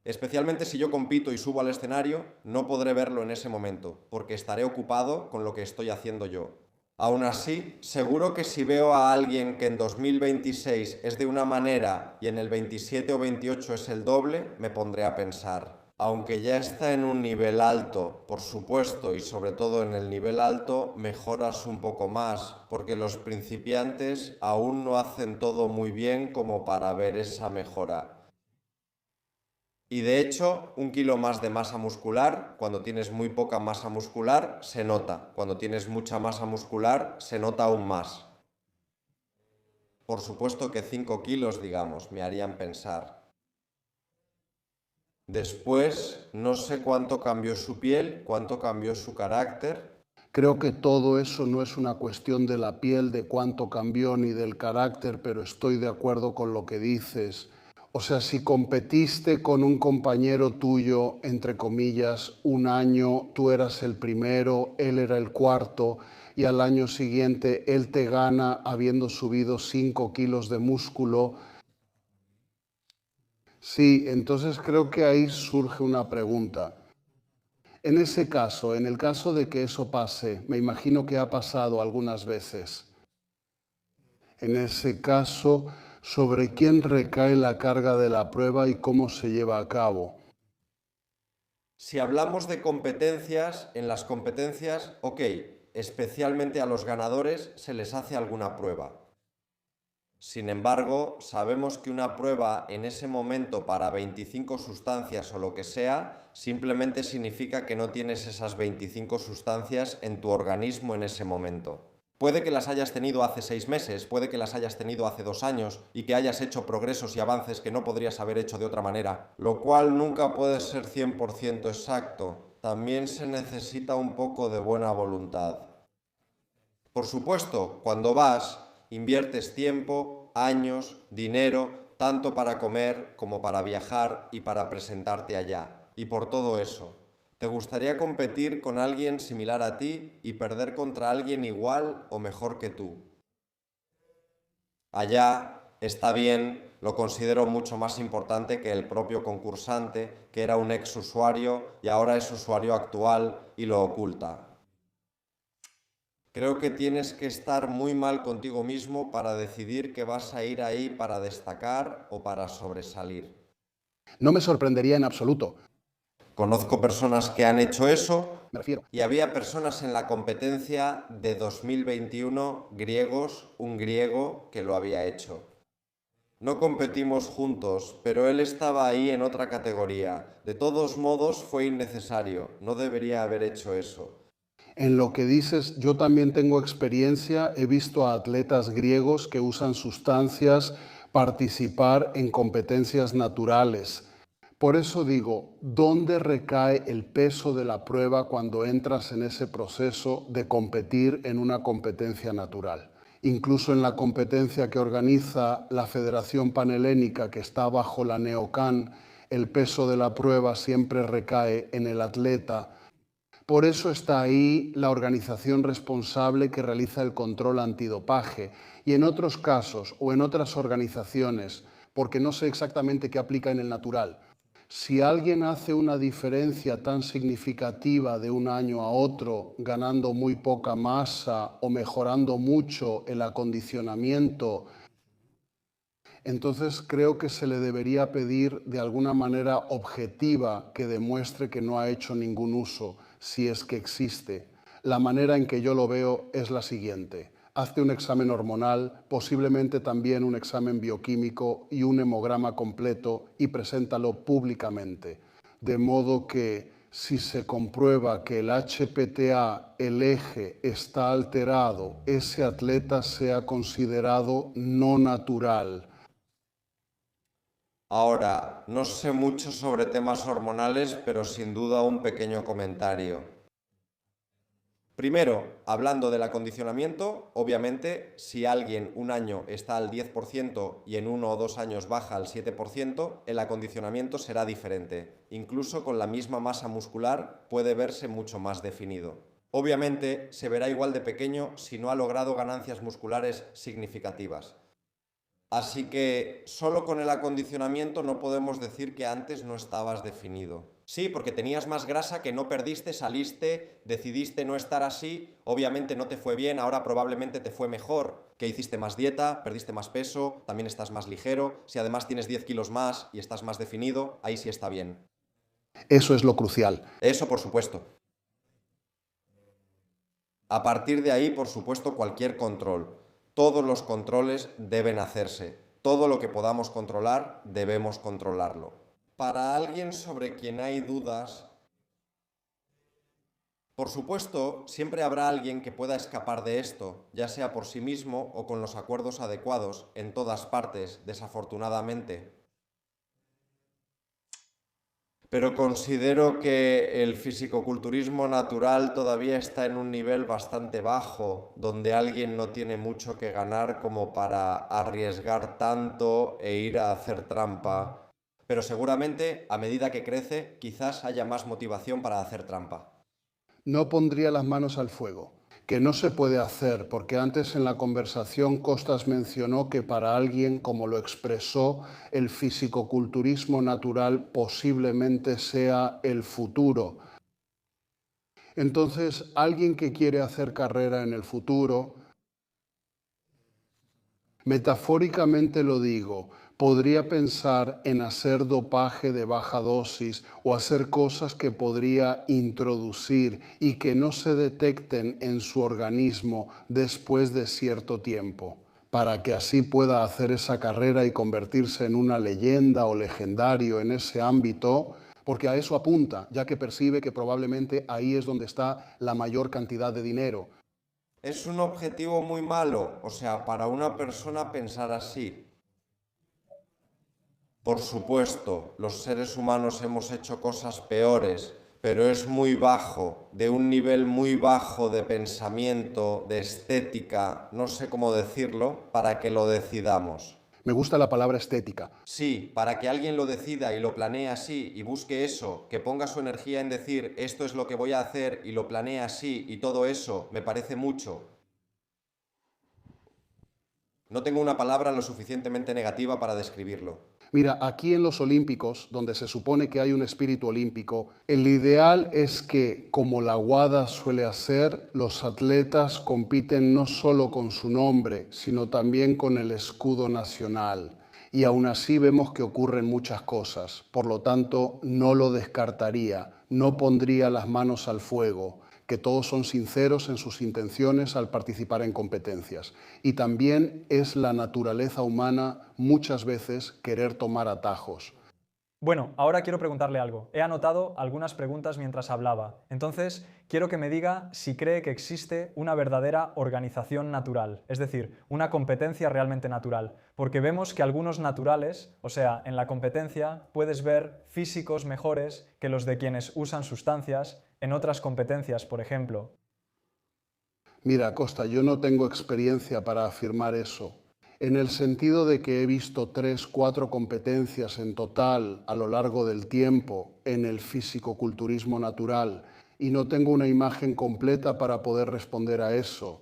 Especialmente si yo compito y subo al escenario, no podré verlo en ese momento, porque estaré ocupado con lo que estoy haciendo yo. Aún así, seguro que si veo a alguien que en 2026 es de una manera y en el 27 o 28 es el doble, me pondré a pensar. Aunque ya está en un nivel alto, por supuesto, y sobre todo en el nivel alto, mejoras un poco más, porque los principiantes aún no hacen todo muy bien como para ver esa mejora. Y de hecho, 1 kilo más de masa muscular, cuando tienes muy poca masa muscular, se nota. Cuando tienes mucha masa muscular, se nota aún más. Por supuesto que 5 kilos, digamos, me harían pensar. Después, no sé cuánto cambió su piel, cuánto cambió su carácter. Creo que todo eso no es una cuestión de la piel, de cuánto cambió ni del carácter, pero estoy de acuerdo con lo que dices. O sea, si competiste con un compañero tuyo, entre comillas, un año, tú eras el primero, él era el cuarto, y al año siguiente él te gana habiendo subido 5 kilos de músculo. Sí, entonces creo que ahí surge una pregunta. En ese caso, en el caso de que eso pase, me imagino que ha pasado algunas veces. En ese caso, ¿sobre quién recae la carga de la prueba y cómo se lleva a cabo? Si hablamos de competencias, en las competencias, ok, especialmente a los ganadores se les hace alguna prueba. Sin embargo, sabemos que una prueba en ese momento para 25 sustancias o lo que sea, simplemente significa que no tienes esas 25 sustancias en tu organismo en ese momento. Puede que las hayas tenido hace 6 meses, puede que las hayas tenido hace 2 años y que hayas hecho progresos y avances que no podrías haber hecho de otra manera, lo cual nunca puede ser 100% exacto. También se necesita un poco de buena voluntad. Por supuesto, cuando vas, inviertes tiempo, años, dinero, tanto para comer como para viajar y para presentarte allá. Y por todo eso, ¿te gustaría competir con alguien similar a ti y perder contra alguien igual o mejor que tú? Allá está bien, lo considero mucho más importante que el propio concursante, que era un ex usuario y ahora es usuario actual y lo oculta. Creo que tienes que estar muy mal contigo mismo para decidir que vas a ir ahí para destacar o para sobresalir. No me sorprendería en absoluto. Conozco personas que han hecho eso Me refiero. y había personas en la competencia de 2021, griegos, un griego que lo había hecho. No competimos juntos, pero él estaba ahí en otra categoría. De todos modos, fue innecesario. No debería haber hecho eso. En lo que dices, yo también tengo experiencia, he visto a atletas griegos que usan sustancias participar en competencias naturales. Por eso digo, ¿dónde recae el peso de la prueba cuando entras en ese proceso de competir en una competencia natural? Incluso en la competencia que organiza la Federación Panhelénica, que está bajo la NeoCan, el peso de la prueba siempre recae en el atleta. Por eso está ahí la organización responsable que realiza el control antidopaje y en otros casos o en otras organizaciones, porque no sé exactamente qué aplica en el natural. Si alguien hace una diferencia tan significativa de un año a otro, ganando muy poca masa o mejorando mucho el acondicionamiento, entonces creo que se le debería pedir de alguna manera objetiva que demuestre que no ha hecho ningún uso, si es que existe. La manera en que yo lo veo es la siguiente. Hazte un examen hormonal, posiblemente también un examen bioquímico y un hemograma completo y preséntalo públicamente. De modo que si se comprueba que el HPTA, el eje, está alterado, ese atleta sea considerado no natural. Ahora, no sé mucho sobre temas hormonales, pero sin duda un pequeño comentario. Primero, hablando del acondicionamiento, obviamente, si alguien un año está al 10% y en 1 o 2 años baja al 7%, el acondicionamiento será diferente. Incluso con la misma masa muscular puede verse mucho más definido. Obviamente, se verá igual de pequeño si no ha logrado ganancias musculares significativas. Así que solo con el acondicionamiento no podemos decir que antes no estabas definido. Sí, porque tenías más grasa que no perdiste, saliste, decidiste no estar así, obviamente no te fue bien, ahora probablemente te fue mejor, que hiciste más dieta, perdiste más peso, también estás más ligero, si además tienes 10 kilos más y estás más definido, ahí sí está bien. Eso es lo crucial. Eso por supuesto. A partir de ahí, por supuesto, cualquier control. Todos los controles deben hacerse. Todo lo que podamos controlar, debemos controlarlo. Para alguien sobre quien hay dudas, por supuesto, siempre habrá alguien que pueda escapar de esto, ya sea por sí mismo o con los acuerdos adecuados, en todas partes, desafortunadamente. Pero considero que el fisicoculturismo natural todavía está en un nivel bastante bajo, donde alguien no tiene mucho que ganar como para arriesgar tanto e ir a hacer trampa. Pero seguramente, a medida que crece, quizás haya más motivación para hacer trampa. No pondría las manos al fuego, que no se puede hacer, porque antes en la conversación Costas mencionó que para alguien, como lo expresó, el fisicoculturismo natural posiblemente sea el futuro. Entonces, alguien que quiere hacer carrera en el futuro, metafóricamente lo digo, podría pensar en hacer dopaje de baja dosis o hacer cosas que podría introducir y que no se detecten en su organismo después de cierto tiempo, para que así pueda hacer esa carrera y convertirse en una leyenda o legendario en ese ámbito, porque a eso apunta, ya que percibe que probablemente ahí es donde está la mayor cantidad de dinero. Es un objetivo muy malo, o sea, para una persona pensar así. Por supuesto, los seres humanos hemos hecho cosas peores, pero es muy bajo, de un nivel muy bajo de pensamiento, de estética, no sé cómo decirlo, para que lo decidamos. Me gusta la palabra estética. Sí, para que alguien lo decida y lo planee así y busque eso, que ponga su energía en decir esto es lo que voy a hacer y lo planee así y todo eso, me parece mucho. No tengo una palabra lo suficientemente negativa para describirlo. Mira, aquí en los Olímpicos, donde se supone que hay un espíritu olímpico, el ideal es que, como la WADA suele hacer, los atletas compiten no solo con su nombre, sino también con el escudo nacional. Y aún así vemos que ocurren muchas cosas. Por lo tanto, no lo descartaría, no pondría las manos al fuego, que todos son sinceros en sus intenciones al participar en competencias. Y también es la naturaleza humana muchas veces querer tomar atajos. Bueno, ahora quiero preguntarle algo. He anotado algunas preguntas mientras hablaba. Entonces, quiero que me diga si cree que existe una verdadera organización natural, es decir, una competencia realmente natural. Porque vemos que algunos naturales, o sea, en la competencia, puedes ver físicos mejores que los de quienes usan sustancias en otras competencias, por ejemplo. Mira, Costa, yo no tengo experiencia para afirmar eso, en el sentido de que he visto 3, 4 competencias en total a lo largo del tiempo en el fisicoculturismo natural y no tengo una imagen completa para poder responder a eso.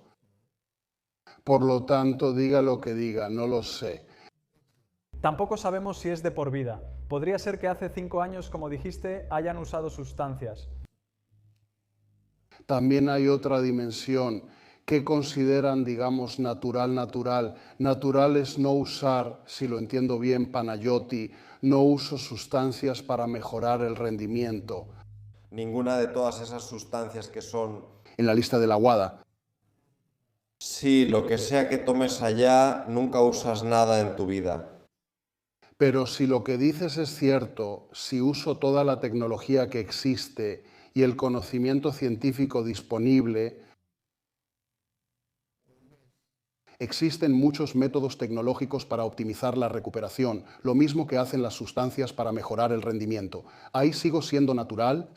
Por lo tanto, diga lo que diga, no lo sé. Tampoco sabemos si es de por vida. Podría ser que hace 5 años, como dijiste, hayan usado sustancias. También hay otra dimensión que consideran, digamos, natural. Natural es no usar, si lo entiendo bien, Panayoti, no uso sustancias para mejorar el rendimiento. Ninguna de todas esas sustancias que son... En la lista de la WADA. Sí, lo que sea que tomes allá, nunca usas nada en tu vida. Pero si lo que dices es cierto, si uso toda la tecnología que existe y el conocimiento científico disponible, existen muchos métodos tecnológicos para optimizar la recuperación, lo mismo que hacen las sustancias para mejorar el rendimiento. Ahí sigo siendo natural.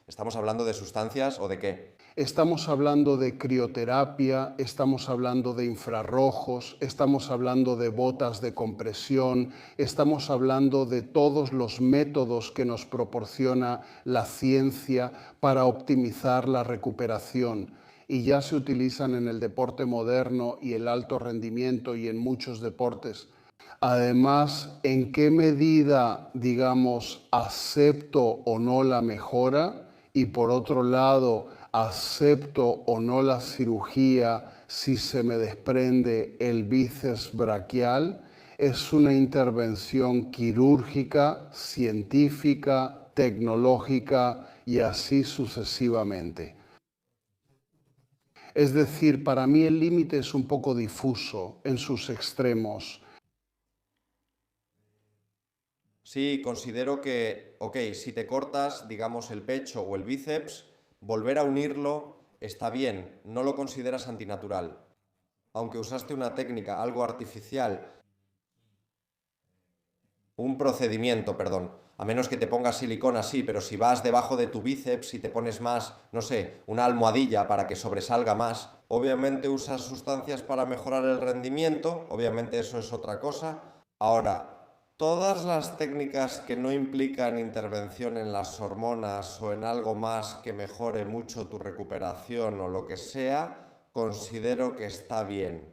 ¿Estamos hablando de sustancias o de qué? Estamos hablando de crioterapia, estamos hablando de infrarrojos, estamos hablando de botas de compresión, estamos hablando de todos los métodos que nos proporciona la ciencia para optimizar la recuperación. Y ya se utilizan en el deporte moderno y el alto rendimiento y en muchos deportes. Además, ¿en qué medida, digamos, acepto o no la mejora? Y por otro lado, ¿acepto o no la cirugía si se me desprende el bíceps braquial? Es una intervención quirúrgica, científica, tecnológica y así sucesivamente. Es decir, para mí el límite es un poco difuso en sus extremos. Sí, considero que, ok, si te cortas, digamos, el pecho o el bíceps, volver a unirlo está bien, no lo consideras antinatural. Aunque usaste una técnica, algo artificial, un procedimiento, perdón, a menos que te pongas silicona, sí, pero si vas debajo de tu bíceps y te pones más, no sé, una almohadilla para que sobresalga más, obviamente usas sustancias para mejorar el rendimiento, obviamente eso es otra cosa. Ahora, todas las técnicas que no implican intervención en las hormonas o en algo más que mejore mucho tu recuperación o lo que sea, considero que está bien.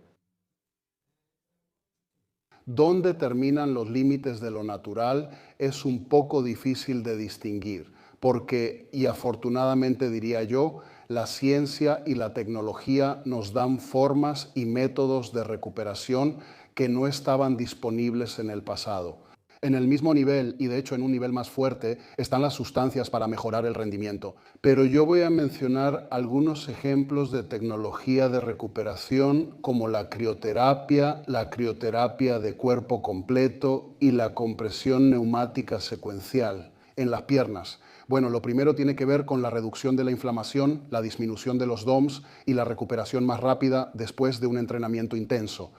Dónde terminan los límites de lo natural es un poco difícil de distinguir, porque, y afortunadamente diría yo, la ciencia y la tecnología nos dan formas y métodos de recuperación que no estaban disponibles en el pasado. En el mismo nivel, y de hecho en un nivel más fuerte, están las sustancias para mejorar el rendimiento. Pero yo voy a mencionar algunos ejemplos de tecnología de recuperación como la crioterapia de cuerpo completo y la compresión neumática secuencial en las piernas. Bueno, lo primero tiene que ver con la reducción de la inflamación, la disminución de los DOMS y la recuperación más rápida después de un entrenamiento intenso.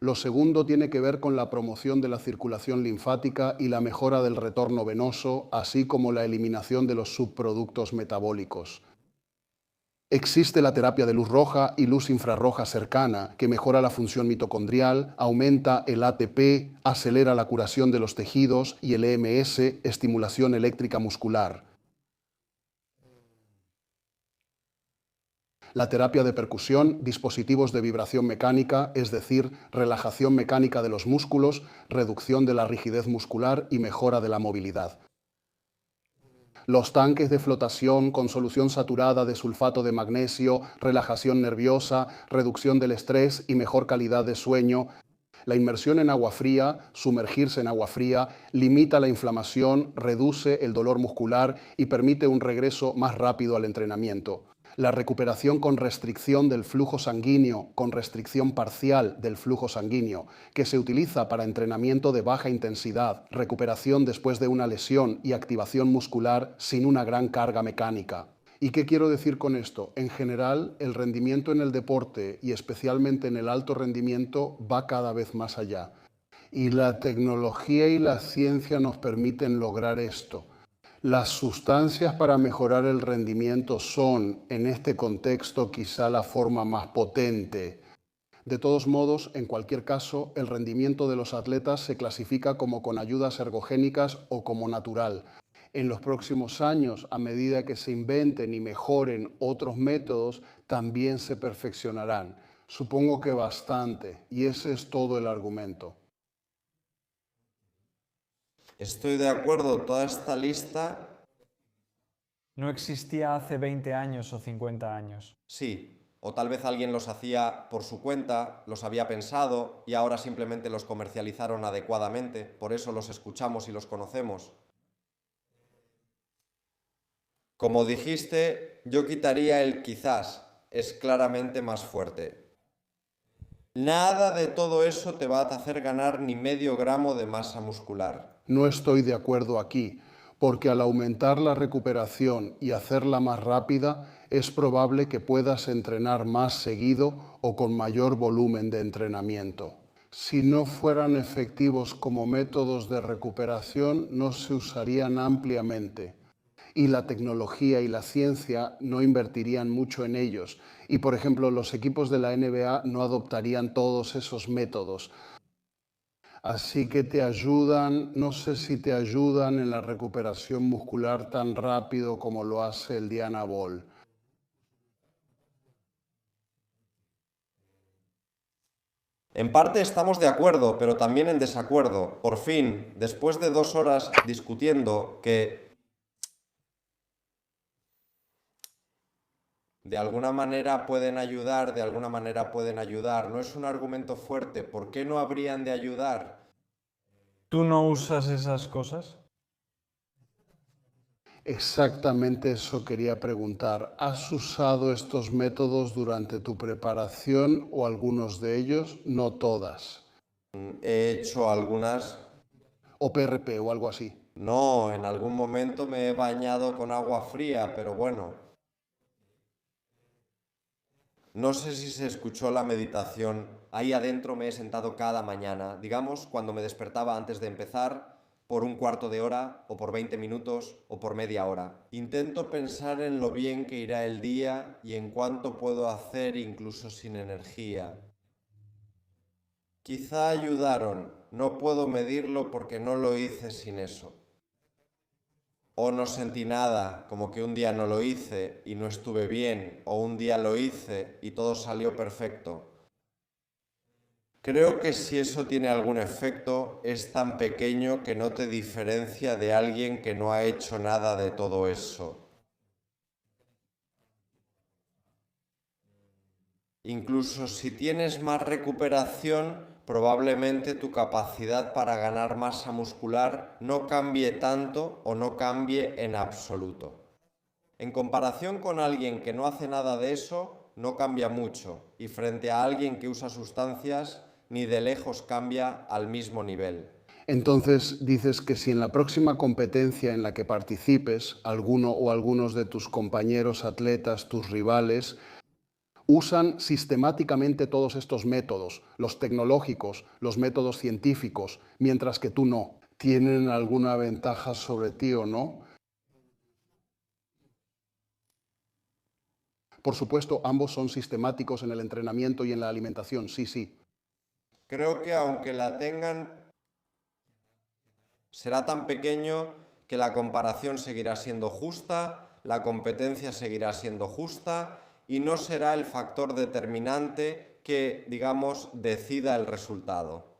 Lo segundo tiene que ver con la promoción de la circulación linfática y la mejora del retorno venoso, así como la eliminación de los subproductos metabólicos. Existe la terapia de luz roja y luz infrarroja cercana, que mejora la función mitocondrial, aumenta el ATP, acelera la curación de los tejidos y el EMS, estimulación eléctrica muscular. La terapia de percusión, dispositivos de vibración mecánica, es decir, relajación mecánica de los músculos, reducción de la rigidez muscular y mejora de la movilidad. Los tanques de flotación con solución saturada de sulfato de magnesio, relajación nerviosa, reducción del estrés y mejor calidad de sueño. La inmersión en agua fría, sumergirse en agua fría, limita la inflamación, reduce el dolor muscular y permite un regreso más rápido al entrenamiento. La recuperación con restricción del flujo sanguíneo, con restricción parcial del flujo sanguíneo, que se utiliza para entrenamiento de baja intensidad, recuperación después de una lesión y activación muscular sin una gran carga mecánica. ¿Y qué quiero decir con esto? En general, el rendimiento en el deporte y especialmente en el alto rendimiento va cada vez más allá. Y la tecnología y la ciencia nos permiten lograr esto. Las sustancias para mejorar el rendimiento son, en este contexto, quizá la forma más potente. De todos modos, en cualquier caso, el rendimiento de los atletas se clasifica como con ayudas ergogénicas o como natural. En los próximos años, a medida que se inventen y mejoren otros métodos, también se perfeccionarán. Supongo que bastante, y ese es todo el argumento. Estoy de acuerdo, toda esta lista, No existía hace 20 años o 50 años. sí, o tal vez alguien los hacía por su cuenta, los había pensado y ahora simplemente los comercializaron adecuadamente, por eso los escuchamos y los conocemos. Como dijiste, yo quitaría el quizás, es claramente más fuerte. Nada de todo eso te va a hacer ganar ni medio gramo de masa muscular. No estoy de acuerdo aquí, porque al aumentar la recuperación y hacerla más rápida, es probable que puedas entrenar más seguido o con mayor volumen de entrenamiento. Si no fueran efectivos como métodos de recuperación, no se usarían ampliamente. y la tecnología y la ciencia no invertirían mucho en ellos. Y, por ejemplo, los equipos de la NBA no adoptarían todos esos métodos. Así que te ayudan, no sé si te ayudan en la recuperación muscular tan rápido como lo hace el Diana Ball. En parte estamos de acuerdo, pero también en desacuerdo. Por fin, después de 2 horas discutiendo que de alguna manera pueden ayudar, de alguna manera pueden ayudar, no es un argumento fuerte. ¿Por qué no habrían de ayudar? ¿Tú no usas esas cosas? Exactamente eso quería preguntar. ¿Has usado estos métodos durante tu preparación o algunos de ellos? No todas. He hecho algunas. O PRP o algo así. No, en algún momento me he bañado con agua fría, pero bueno. No sé si se escuchó la meditación. Ahí adentro me he sentado cada mañana, digamos, cuando me despertaba antes de empezar, por un cuarto de hora, o por 20 minutos, o por media hora. Intento pensar en lo bien que irá el día y en cuánto puedo hacer incluso sin energía. Quizá ayudaron, no puedo medirlo porque no lo hice sin eso. O no sentí nada, como que un día no lo hice y no estuve bien, o un día lo hice y todo salió perfecto. Creo que si eso tiene algún efecto, es tan pequeño que no te diferencia de alguien que no ha hecho nada de todo eso. Incluso si tienes más recuperación, probablemente tu capacidad para ganar masa muscular no cambie tanto o no cambie en absoluto. En comparación con alguien que no hace nada de eso, no cambia mucho, y frente a alguien que usa sustancias, ni de lejos cambia al mismo nivel. Entonces dices que si en la próxima competencia en la que participes, alguno o algunos de tus compañeros atletas, tus rivales, usan sistemáticamente todos estos métodos, los tecnológicos, los métodos científicos, mientras que tú no, ¿tienen alguna ventaja sobre ti o no? Por supuesto, ambos son sistemáticos en el entrenamiento y en la alimentación, sí, sí. Creo que aunque la tengan, será tan pequeño que la comparación seguirá siendo justa, la competencia seguirá siendo justa y no será el factor determinante que, digamos, decida el resultado.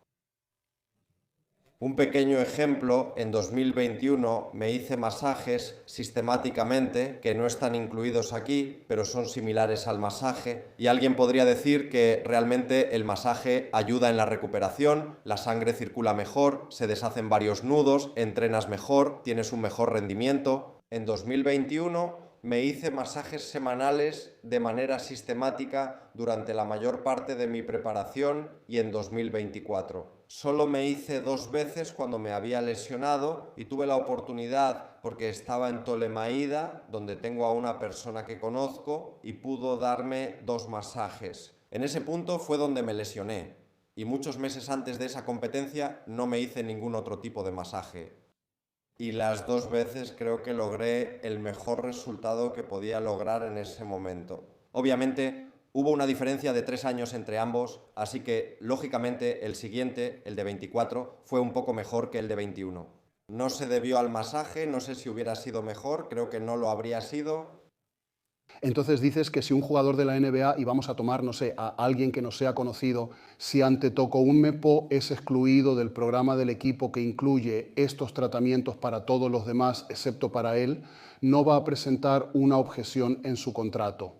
Un pequeño ejemplo, en 2021 me hice masajes sistemáticamente, que no están incluidos aquí, pero son similares al masaje, y alguien podría decir que realmente el masaje ayuda en la recuperación, la sangre circula mejor, se deshacen varios nudos, entrenas mejor, tienes un mejor rendimiento. En 2021 me hice masajes semanales de manera sistemática durante la mayor parte de mi preparación y en 2024. Solo me hice 2 veces cuando me había lesionado y tuve la oportunidad porque estaba en Tolemaida, donde tengo a una persona que conozco, y pudo darme 2 masajes. En ese punto fue donde me lesioné y muchos meses antes de esa competencia no me hice ningún otro tipo de masaje. Y las 2 veces creo que logré el mejor resultado que podía lograr en ese momento. Obviamente hubo una diferencia de 3 años entre ambos, así que lógicamente el siguiente, el de 24, fue un poco mejor que el de 21. No se debió al masaje, no sé si hubiera sido mejor, creo que no lo habría sido. Entonces dices que si un jugador de la NBA, y vamos a tomar, no sé, a alguien que no sea conocido, si ante Tokounmpo es excluido del programa del equipo que incluye estos tratamientos para todos los demás, excepto para él, no va a presentar una objeción en su contrato.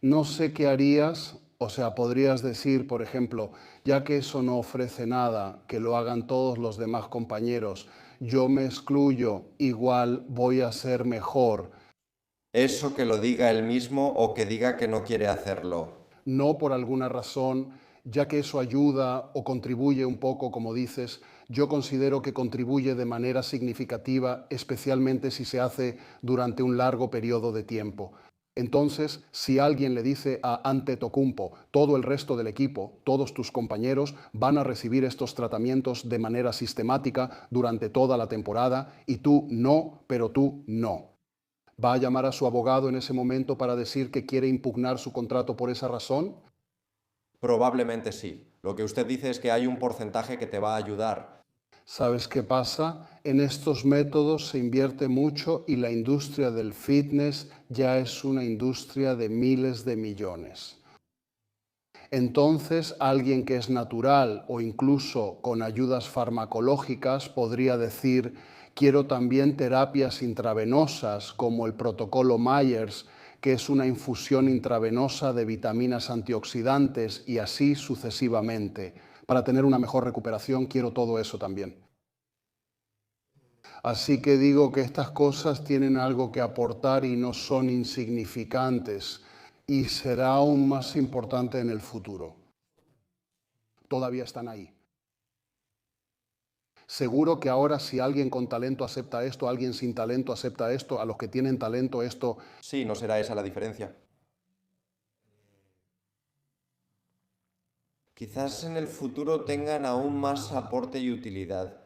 No sé qué harías, o sea, podrías decir, por ejemplo, ya que eso no ofrece nada, que lo hagan todos los demás compañeros, yo me excluyo, igual voy a ser mejor. Eso que lo diga él mismo o que diga que no quiere hacerlo. No por alguna razón, ya que eso ayuda o contribuye un poco, como dices, yo considero que contribuye de manera significativa, especialmente si se hace durante un largo periodo de tiempo. Entonces, si alguien le dice a Antetokounmpo, todo el resto del equipo, todos tus compañeros van a recibir estos tratamientos de manera sistemática durante toda la temporada y tú no, pero tú no. ¿Va a llamar a su abogado en ese momento para decir que quiere impugnar su contrato por esa razón? Probablemente sí. Lo que usted dice es que hay un porcentaje que te va a ayudar. ¿Sabes qué pasa? En estos métodos se invierte mucho y la industria del fitness ya es una industria de miles de millones. Entonces, alguien que es natural o incluso con ayudas farmacológicas podría decir, quiero también terapias intravenosas como el protocolo Myers, que es una infusión intravenosa de vitaminas antioxidantes y así sucesivamente. Para tener una mejor recuperación quiero todo eso también. Así que digo que estas cosas tienen algo que aportar y no son insignificantes y será aún más importante en el futuro. Todavía están ahí. Seguro que ahora si alguien con talento acepta esto, alguien sin talento acepta esto, a los que tienen talento esto. Sí, no será esa la diferencia. Quizás en el futuro tengan aún más aporte y utilidad.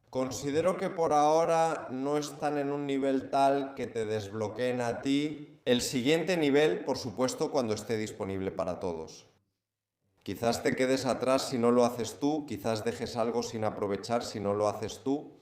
Considero que por ahora no están en un nivel tal que te desbloqueen a ti. El siguiente nivel, por supuesto, cuando esté disponible para todos. Quizás te quedes atrás si no lo haces tú, quizás dejes algo sin aprovechar si no lo haces tú.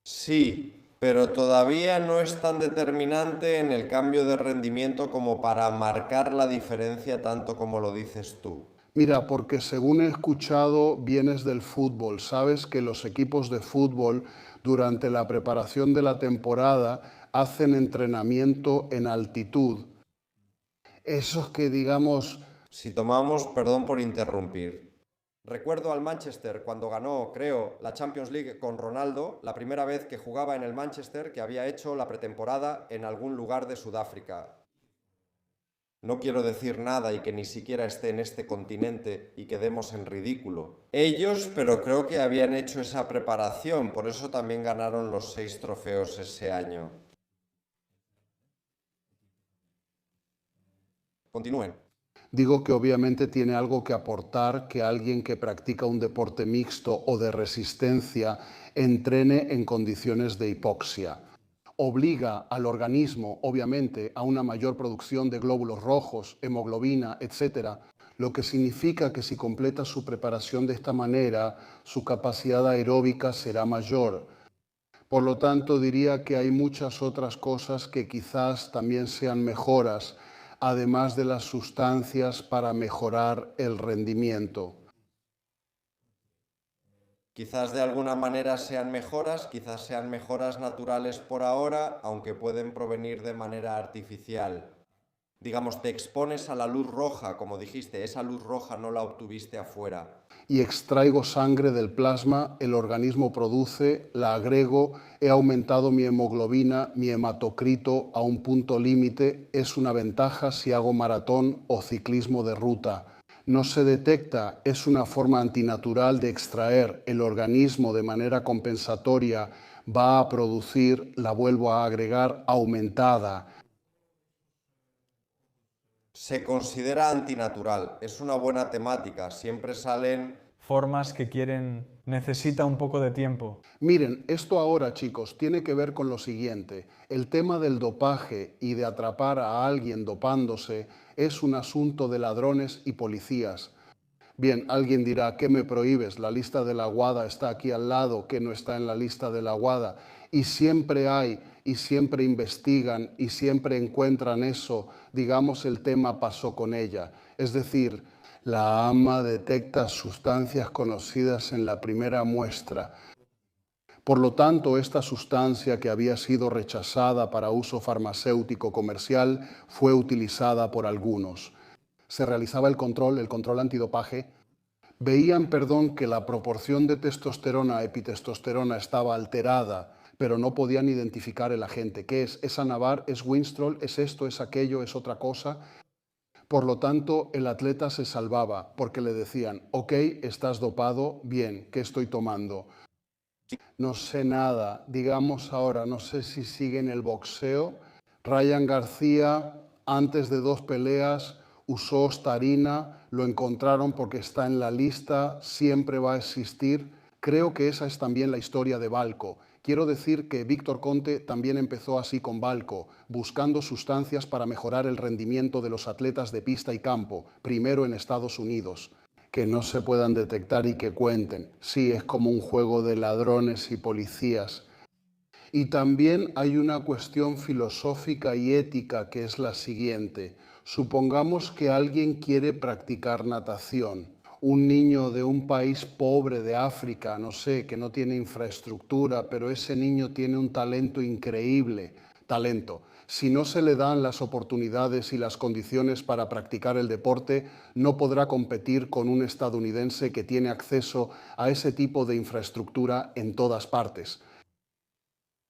Sí, pero todavía no es tan determinante en el cambio de rendimiento como para marcar la diferencia tanto como lo dices tú. Mira, porque según he escuchado, vienes del fútbol. Sabes que los equipos de fútbol durante la preparación de la temporada hacen entrenamiento en altitud. Esos que digamos, Si tomamos, perdón por interrumpir. Recuerdo al Manchester cuando ganó, creo, la Champions League con Ronaldo, la primera vez que jugaba en el Manchester, que había hecho la pretemporada en algún lugar de Sudáfrica. No quiero decir nada y que ni siquiera esté en este continente y quedemos en ridículo. Ellos, pero creo que habían hecho esa preparación, por eso también ganaron los 6 trofeos ese año. Continúen. digo que obviamente tiene algo que aportar que alguien que practica un deporte mixto o de resistencia entrene en condiciones de hipoxia. Obliga al organismo, obviamente, a una mayor producción de glóbulos rojos, hemoglobina, etc., lo que significa que si completa su preparación de esta manera, su capacidad aeróbica será mayor. Por lo tanto, diría que hay muchas otras cosas que quizás también sean mejoras, además de las sustancias para mejorar el rendimiento. Quizás de alguna manera sean mejoras, quizás sean mejoras naturales por ahora, aunque pueden provenir de manera artificial. Digamos, te expones a la luz roja, como dijiste, esa luz roja no la obtuviste afuera. Y extraigo sangre del plasma, el organismo produce, la agrego, he aumentado mi hemoglobina, mi hematocrito a un punto límite, es una ventaja si hago maratón o ciclismo de ruta. No se detecta, es una forma antinatural de extraer, el organismo de manera compensatoria va a producir, la vuelvo a agregar, aumentada. Se considera antinatural, es una buena temática, siempre salen... Formas que necesita un poco de tiempo. Miren, esto ahora, chicos, tiene que ver con lo siguiente. El tema del dopaje y de atrapar a alguien dopándose es un asunto de ladrones y policías. Bien, alguien dirá, ¿qué me prohíbes? La lista de la WADA está aquí al lado, que no está en la lista de la WADA. Y siempre hay, y siempre investigan, y siempre encuentran eso. Digamos, el tema pasó con ella. Es decir, la AMA detecta sustancias conocidas en la primera muestra. Por lo tanto, esta sustancia que había sido rechazada para uso farmacéutico comercial fue utilizada por algunos. Se realizaba el control antidopaje. Veían, que la proporción de testosterona a epitestosterona estaba alterada, pero no podían identificar el agente. ¿Qué es? ¿Es Anavar? ¿Es Winstrol? ¿Es esto? ¿Es aquello? ¿Es otra cosa? Por lo tanto, el atleta se salvaba porque le decían, ok, estás dopado, bien, ¿qué estoy tomando? No sé nada, digamos ahora, no sé si sigue en el boxeo, Ryan García, antes de 2 peleas, usó ostarina, lo encontraron porque está en la lista, siempre va a existir. Creo que esa es también la historia de Valco. Quiero decir que Víctor Conte también empezó así con Valco, buscando sustancias para mejorar el rendimiento de los atletas de pista y campo, primero en Estados Unidos. Que no se puedan detectar y que cuenten. Sí, es como un juego de ladrones y policías. Y también hay una cuestión filosófica y ética que es la siguiente. Supongamos que alguien quiere practicar natación. Un niño de un país pobre de África, no sé, que no tiene infraestructura, pero ese niño tiene un talento increíble. Talento. Si no se le dan las oportunidades y las condiciones para practicar el deporte, no podrá competir con un estadounidense que tiene acceso a ese tipo de infraestructura en todas partes.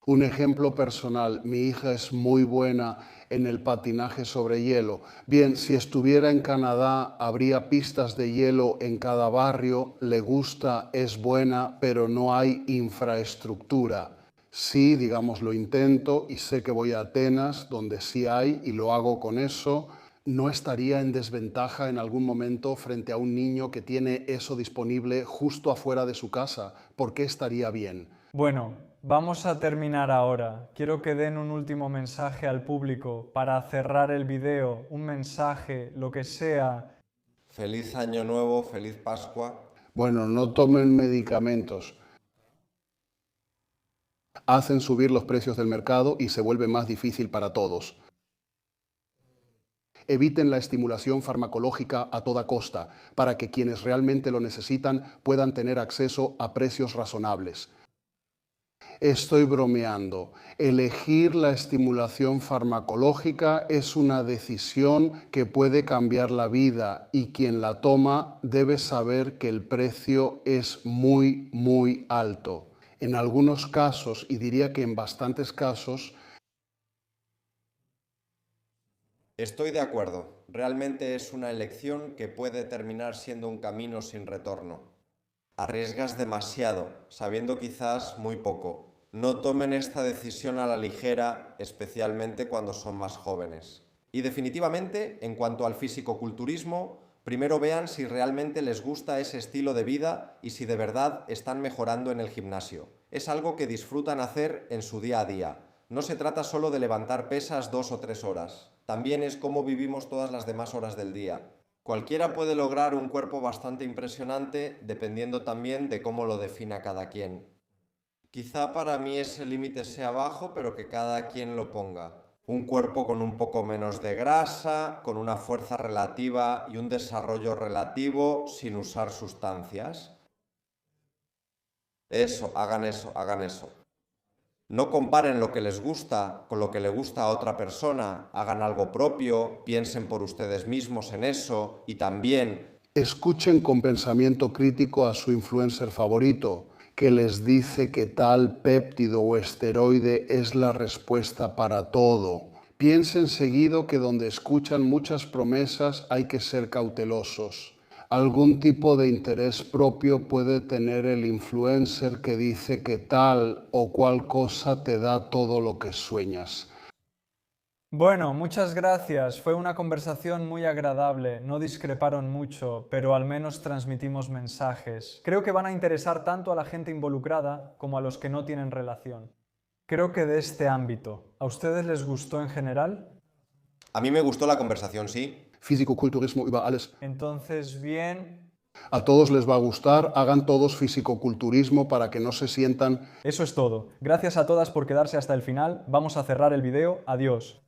Un ejemplo personal, mi hija es muy buena en el patinaje sobre hielo. Bien, si estuviera en Canadá, habría pistas de hielo en cada barrio, le gusta, es buena, pero no hay infraestructura. Sí, digamos, lo intento y sé que voy a Atenas, donde sí hay, y lo hago con eso. ¿No estaría en desventaja en algún momento frente a un niño que tiene eso disponible justo afuera de su casa? ¿Por qué estaría bien? Bueno, vamos a terminar ahora. Quiero que den un último mensaje al público para cerrar el video, un mensaje, lo que sea. Feliz Año Nuevo, feliz Pascua. Bueno, no tomen medicamentos. Hacen subir los precios del mercado y se vuelve más difícil para todos. Eviten la estimulación farmacológica a toda costa, para que quienes realmente lo necesitan puedan tener acceso a precios razonables. Estoy bromeando. Elegir la estimulación farmacológica es una decisión que puede cambiar la vida y quien la toma debe saber que el precio es muy, muy alto. En algunos casos, y diría que en bastantes casos, Estoy de acuerdo. Realmente es una elección que puede terminar siendo un camino sin retorno. Arriesgas demasiado, sabiendo quizás muy poco. No tomen esta decisión a la ligera, especialmente cuando son más jóvenes. Y definitivamente, en cuanto al fisicoculturismo, primero vean si realmente les gusta ese estilo de vida y si de verdad están mejorando en el gimnasio. Es algo que disfrutan hacer en su día a día. No se trata solo de levantar pesas 2 o 3 horas. También es cómo vivimos todas las demás horas del día. Cualquiera puede lograr un cuerpo bastante impresionante dependiendo también de cómo lo defina cada quien. Quizá para mí ese límite sea bajo, pero que cada quien lo ponga. Un cuerpo con un poco menos de grasa, con una fuerza relativa y un desarrollo relativo sin usar sustancias. Eso, hagan eso, hagan eso. No comparen lo que les gusta con lo que le gusta a otra persona, hagan algo propio, piensen por ustedes mismos en eso y también escuchen con pensamiento crítico a su influencer favorito, que les dice que tal péptido o esteroide es la respuesta para todo. Piensen seguido que donde escuchan muchas promesas hay que ser cautelosos. Algún tipo de interés propio puede tener el influencer que dice que tal o cual cosa te da todo lo que sueñas. Bueno, muchas gracias. Fue una conversación muy agradable. No discreparon mucho, pero al menos transmitimos mensajes. Creo que van a interesar tanto a la gente involucrada como a los que no tienen relación. Creo que de este ámbito, ¿a ustedes les gustó en general? a mí me gustó la conversación, sí. Fisicoculturismo über alles. Entonces, bien. A todos les va a gustar, hagan todos fisicoculturismo para que no se sientan... Eso es todo. Gracias a todas por quedarse hasta el final. Vamos a cerrar el video. Adiós.